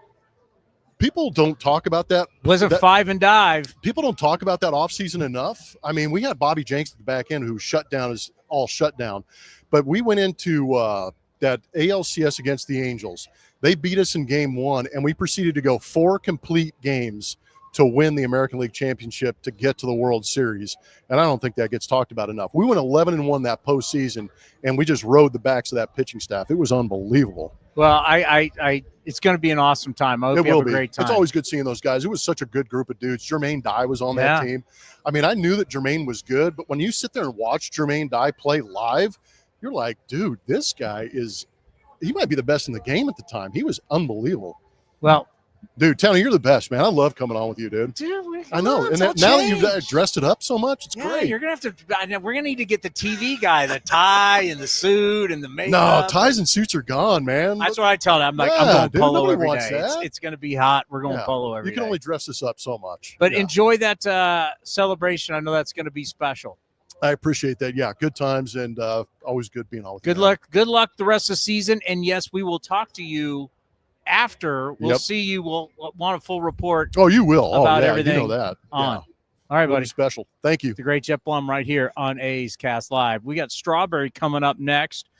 People don't talk about that. Wasn't five and dive. People don't talk about that offseason enough. I mean, we had Bobby Jenks at the back end who shut down is all shut down. But we went into that ALCS against the Angels. They beat us in game 1, and we proceeded to go 4 complete games to win the American League Championship to get to the World Series. And I don't think that gets talked about enough. We went 11-1 that postseason, and we just rode the backs of that pitching staff. It was unbelievable. Well, it's going to be an awesome time. I hope you have a great time. It's always good seeing those guys. It was such a good group of dudes. Jermaine Dye was on that team. I mean, I knew that Jermaine was good, but when you sit there and watch Jermaine Dye play live, you're like, dude, this guy he might be the best in the game at the time. He was unbelievable. Well, dude, Towny, you're the best, man. I love coming on with you, dude. I know. And now that you've dressed it up so much, it's great. You're going to have to – we're going to need to get the TV guy, the tie and the suit and the makeup. No, ties and suits are gone, man. That's what I tell them. I'm like, I'm going polo every day. That. It's going to be hot. We're going polo every day. You can only dress this up so much. But enjoy that celebration. I know that's going to be special. I appreciate that. Yeah, good times and always good being on with you. Good luck. Good luck the rest of the season. And, yes, we will talk to you after. We'll see you. We'll want a full report. Oh, you will. About everything. You know that. On. Yeah. All right, buddy. Special. Thank you. The great Geoff Blum right here on A's Cast Live. We got Strawberry coming up next.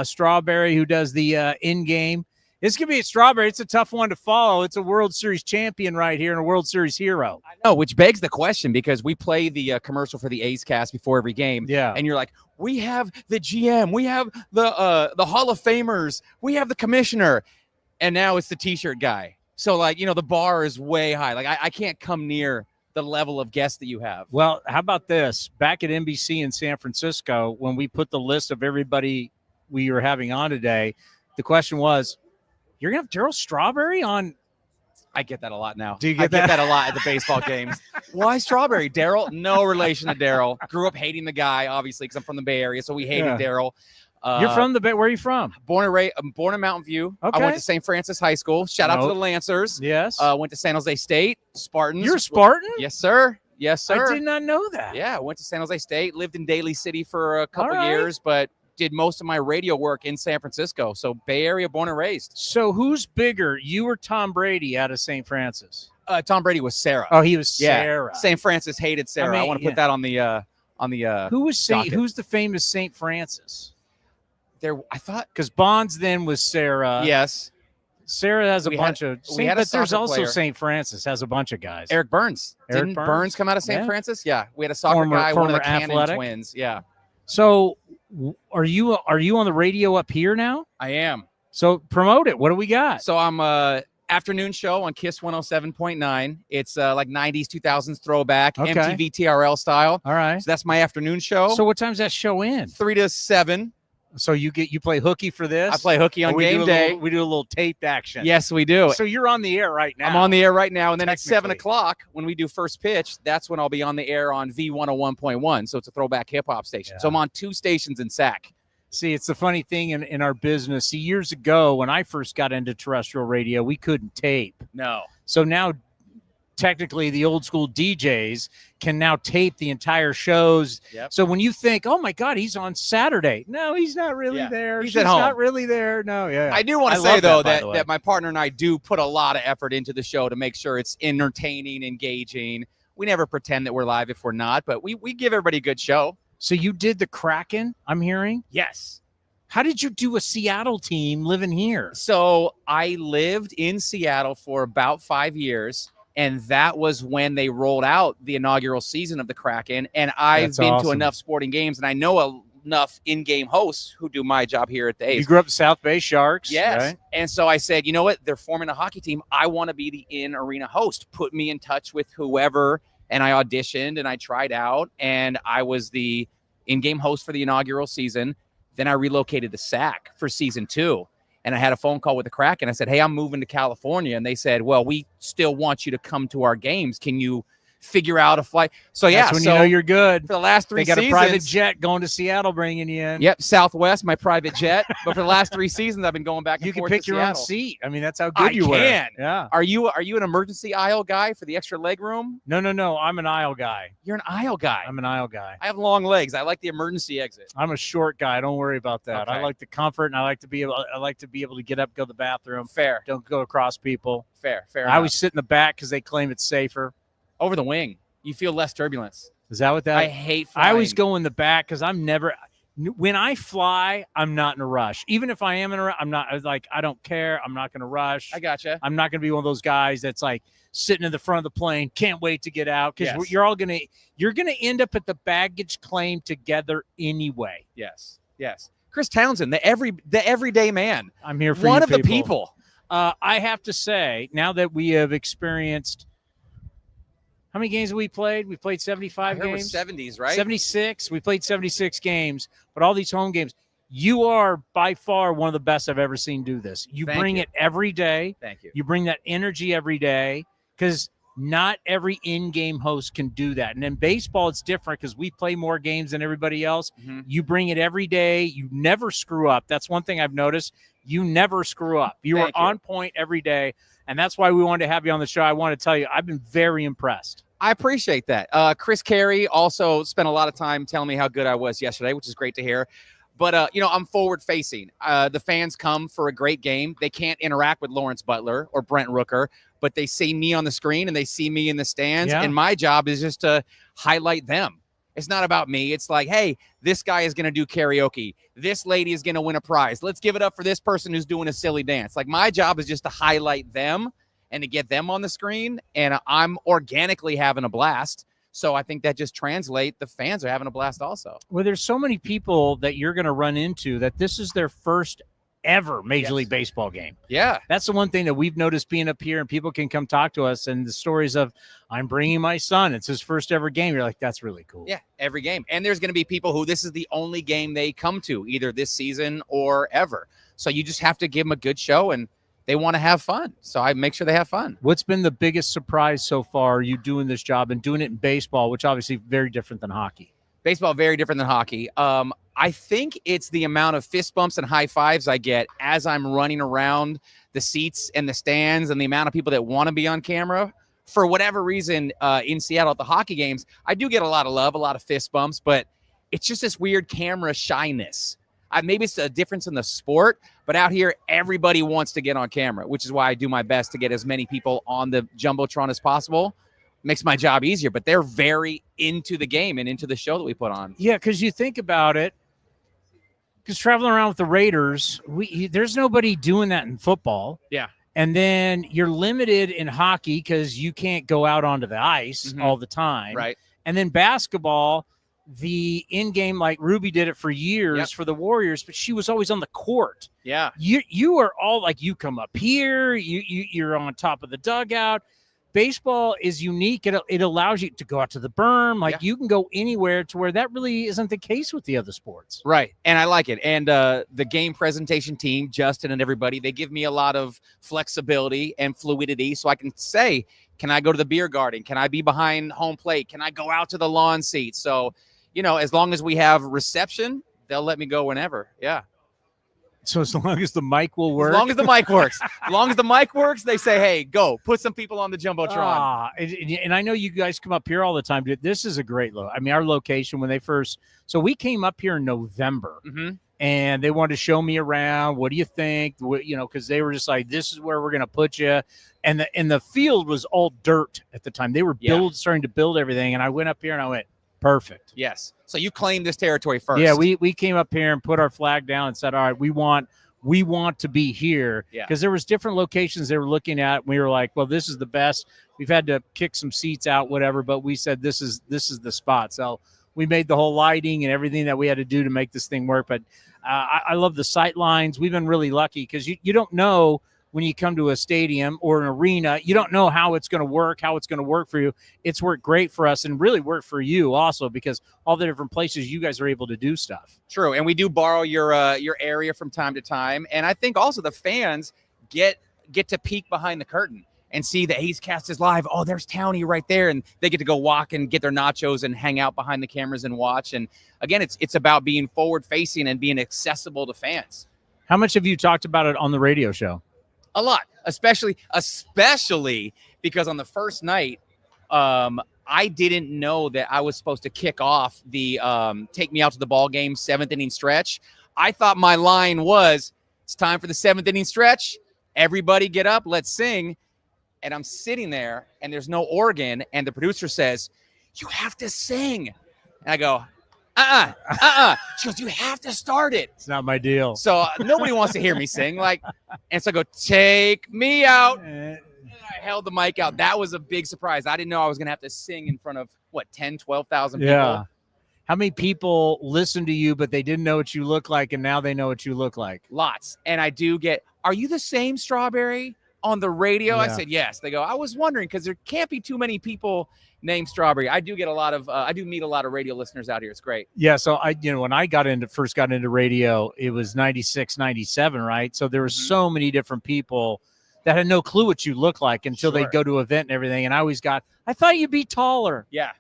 Strawberry, who does the in-game. This could be a Strawberry. It's a tough one to follow. It's a World Series champion right here and a World Series hero. I know, which begs the question because we play the commercial for the A's Cast before every game. Yeah. And you're like, we have the GM. We have the Hall of Famers. We have the commissioner. And now it's the T-shirt guy. So, like, the bar is way high. Like, I can't come near the level of guests that you have. Well, how about this? Back at NBC in San Francisco, when we put the list of everybody we were having on today, the question was, you're going to have Darryl Strawberry on? I get that a lot now. Do you get that? I get that a lot at the baseball games. Why Strawberry? Darryl? No relation to Darryl. Grew up hating the guy, obviously, because I'm from the Bay Area, so we hated Darryl. You're from the Bay. Where are you from? Born in Mountain View. Okay. I went to St. Francis High School. Shout out to the Lancers. Yes. Went to San Jose State. Spartans. You're a Spartan? Yes, sir. Yes, sir. I did not know that. Yeah, went to San Jose State. Lived in Daly City for a couple years, but did most of my radio work in San Francisco. So Bay Area, born and raised. So who's bigger, you or Tom Brady out of St. Francis? Tom Brady was Sarah. Oh, he was Sarah. St. Francis hated Sarah. I want to put that on the who's the famous St. Francis? I thought because Bonds then was Sarah. Yes. Sarah has a bunch of but there's also player. St. Francis has a bunch of guys. Eric Burns. Didn't Burns come out of St. Francis? Yeah. We had a soccer guy, one of the Cannon twins. Yeah. So are you on the radio up here now? I am. So promote it. What do we got? So I'm afternoon show on KISS 107.9. It's like 90s, 2000s throwback, MTV TRL style. All right. So that's my afternoon show. So what time's that show in? 3 to 7. So you play hooky for this? I play hooky on game day. We do a little taped action. Yes, we do. So you're on the air right now. I'm on the air right now. And then at 7 o'clock, when we do first pitch, that's when I'll be on the air on V101.1. So it's a throwback hip hop station. Yeah. So I'm on 2 stations in SAC. See, it's the funny thing in our business. See, years ago, when I first got into terrestrial radio, we couldn't tape. No. So now, technically, the old school DJs can now tape the entire shows. Yep. So when you think, oh, my God, he's on Saturday. No, he's not really there. He's at home. Not really there. No, yeah. I do want to say, though, that my partner and I do put a lot of effort into the show to make sure it's entertaining, engaging. We never pretend that we're live if we're not, but we give everybody a good show. So you did the Kraken, I'm hearing? Yes. How did you do a Seattle team living here? So I lived in Seattle for about 5 years, and that was when they rolled out the inaugural season of the Kraken. And I've been to enough sporting games, and I know enough in-game hosts who do my job here at the A's. You grew up South Bay Sharks. Yes. Right? And so I said, you know what? They're forming a hockey team. I want to be the in-arena host. Put me in touch with whoever. And I auditioned and I tried out, and I was the in-game host for the inaugural season. Then I relocated to SAC for season 2. And I had a phone call with the Kraken. I said, hey, I'm moving to California. And they said, well, we still want you to come to our games. Can you figure out a flight? So, yeah. That's when you know you're good. For the last 3 seasons. They got a private jet going to Seattle bringing you in. Yep, Southwest, my private jet. But for the last 3 seasons, I've been going back and forth. You can pick your own seat. I mean, that's how good you were. I can. Yeah. Are you an emergency aisle guy for the extra leg room? No. I'm an aisle guy. You're an aisle guy. I'm an aisle guy. I have long legs. I like the emergency exit. I'm a short guy. Don't worry about that. Okay. I like the comfort, and I like to be able to get up, go to the bathroom. Fair. Don't go across people. Fair. I always sit in the back because they claim it's safer. Over the wing. You feel less turbulence. Is that what that? I hate flying. I always go in the back because when I fly, I'm not in a rush. Even if I am in a rush, I'm not like, I don't care. I'm not going to rush. I gotcha. I'm not going to be one of those guys that's like sitting in the front of the plane, can't wait to get out because you're going to end up at the baggage claim together anyway. Yes. Chris Townsend, the everyday man. I'm here for one you of the people. I have to say, now that we have experienced. How many games have we played? We played 75 games. 70s, right? 76. We played 76 games, but all these home games. You are by far one of the best I've ever seen do this. You bring it every day. Thank you. You bring that energy every day because not every in-game host can do that. And in baseball, it's different because we play more games than everybody else. Mm-hmm. You bring it every day. You never screw up. That's one thing I've noticed. You never screw up. You are on point every day. And that's why we wanted to have you on the show. I want to tell you, I've been very impressed. I appreciate that. Chris Carey also spent a lot of time telling me how good I was yesterday, which is great to hear. But, I'm forward-facing. The fans come for a great game. They can't interact with Lawrence Butler or Brent Rooker, but they see me on the screen and they see me in the stands. Yeah. And my job is just to highlight them. It's not about me. It's like, hey, this guy is going to do karaoke. This lady is going to win a prize. Let's give it up for this person who's doing a silly dance. Like, my job is just to highlight them and to get them on the screen, and I'm organically having a blast. So I think that just translates. The fans are having a blast also. Well, there's so many people that you're going to run into that this is their first ever Major League Baseball game. Yeah. That's the one thing that we've noticed being up here, and people can come talk to us, and the stories of, I'm bringing my son, it's his first ever game. You're like, that's really cool. Yeah, every game. And there's going to be people who this is the only game they come to, either this season or ever. So you just have to give them a good show, and they want to have fun. So I make sure they have fun. What's been the biggest surprise so far, you doing this job and doing it in baseball, which obviously very different than hockey? Baseball, very different than hockey. I think it's the amount of fist bumps and high fives I get as I'm running around the seats and the stands, and the amount of people that want to be on camera. For whatever reason, in Seattle at the hockey games, I do get a lot of love, a lot of fist bumps, but it's just this weird camera shyness. Maybe it's a difference in the sport, but out here, everybody wants to get on camera, which is why I do my best to get as many people on the Jumbotron as possible. Makes my job easier, but they're very into the game and into the show that we put on. Yeah, because you think about it, because traveling around with the Raiders, there's nobody doing that in football. Yeah. And then you're limited in hockey because you can't go out onto the ice all the time. Right. And then basketball, the in-game, like Ruby did it for years for the Warriors, but she was always on the court. Yeah. You are all like, you come up here, you're on top of the dugout. Baseball is unique. It allows you to go out to the berm. Like you can go anywhere, to where that really isn't the case with the other sports. Right. And I like it. And the game presentation team, Justin and everybody, they give me a lot of flexibility and fluidity so I can say, can I go to the beer garden? Can I be behind home plate? Can I go out to the lawn seat? So, as long as we have reception, they'll let me go whenever. Yeah. So as long as the mic will work. As long as the mic works. As long as the mic works, they say, hey, go. Put some people on the Jumbotron. And I know you guys come up here all the time. This is a great look. I mean, our location when they first – so we came up here in November. And they wanted to show me around. What do you think? Because they were just like, this is where we're going to put you. And the field was all dirt at the time. They were starting to build everything. And I went up here and I went, perfect. Yes. So you claimed this territory first. Yeah, we came up here and put our flag down and said, all right, we want to be here. Yeah. Because there was different locations they were looking at. We were like, well, this is the best. We've had to kick some seats out, whatever, but we said this is the spot. So we made the whole lighting and everything that we had to do to make this thing work. But I love the sight lines. We've been really lucky because you don't know when you come to a stadium or an arena. You don't know how it's going to work, for you. It's worked great for us and really worked for you also, because all the different places you guys are able to do stuff. True. And we do borrow your area from time to time. And I think also the fans get to peek behind the curtain and see the A's Cast is live. Oh, there's Towny right there. And they get to go walk and get their nachos and hang out behind the cameras and watch. And again, it's about being forward facing and being accessible to fans. How much have you talked about it on the radio show? A lot, especially because on the first night, I didn't know that I was supposed to kick off the take me out to the ball game 7th inning stretch. I thought my line was, it's time for the 7th inning stretch. Everybody get up, let's sing. And I'm sitting there and there's no organ. And the producer says, you have to sing. And I go, She goes, you have to start it. It's not my deal. So nobody wants to hear me sing. And so I go, take me out. And I held the mic out. That was a big surprise. I didn't know I was going to have to sing in front of 10, 12,000 people. Yeah. How many people listen to you, but they didn't know what you look like, and now they know what you look like? Lots. And I do get, are you the same Strawberry on the radio? Yeah. I said, yes. They go, I was wondering, because there can't be too many people named Strawberry. I do get I do meet a lot of radio listeners out here. It's great. Yeah. So when I first got into radio, it was 96, 97, right? So there were so many different people that had no clue what you look like until they go to an event and everything. And I always I thought you'd be taller. Yeah.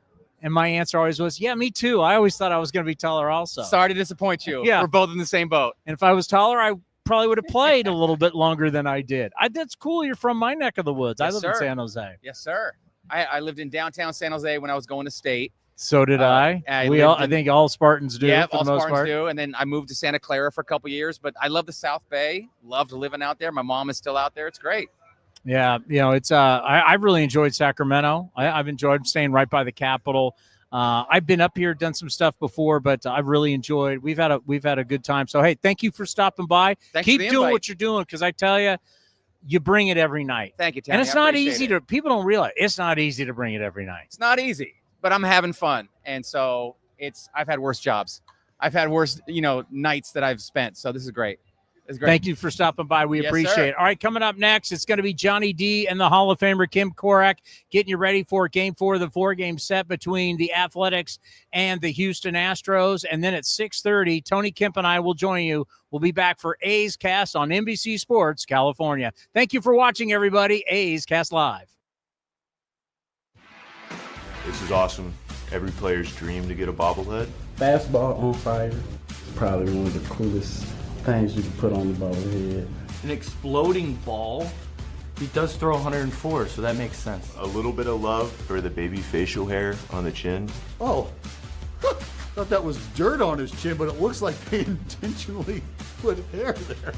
And my answer always was, yeah, me too. I always thought I was going to be taller also. Sorry to disappoint you. Yeah. We're both in the same boat. And if I was taller, I probably would have played a little bit longer than I did. That's cool. You're from my neck of the woods. Yes, I live in San Jose. Yes, sir. I lived in downtown San Jose when I was going to state. So did I. I think all Spartans do. Yeah, for all the most Spartans part. do. And then I moved to Santa Clara for a couple years. But I love the South Bay. Loved living out there. My mom is still out there. It's great. Yeah, it's I've really enjoyed Sacramento. I've enjoyed staying right by the Capitol. I've been up here, done some stuff before, but I've really enjoyed. We've had a good time. So hey, thank you for stopping by. Keep doing what you're doing, because I tell you, you bring it every night. Thank you, Towny. And it's not easy to. People don't realize it's not easy to bring it every night. It's not easy, but I'm having fun, and so I've had worse jobs. I've had worse nights that I've spent. So this is great. It's great. Thank you for stopping by. We appreciate it. All right, coming up next, it's going to be Johnny D and the Hall of Famer Kim Korak getting you ready for Game 4 of the 4-game set between the Athletics and the Houston Astros. And then at 6:30, Tony Kemp and I will join you. We'll be back for A's Cast on NBC Sports California. Thank you for watching, everybody. A's Cast Live. This is awesome. Every player's dream to get a bobblehead. Fastball on fire. Probably one of the coolest things you can put on the bobblehead. An exploding ball. He does throw 104, so that makes sense. A little bit of love for the baby facial hair on the chin. Oh, thought that was dirt on his chin, but it looks like they intentionally put hair there.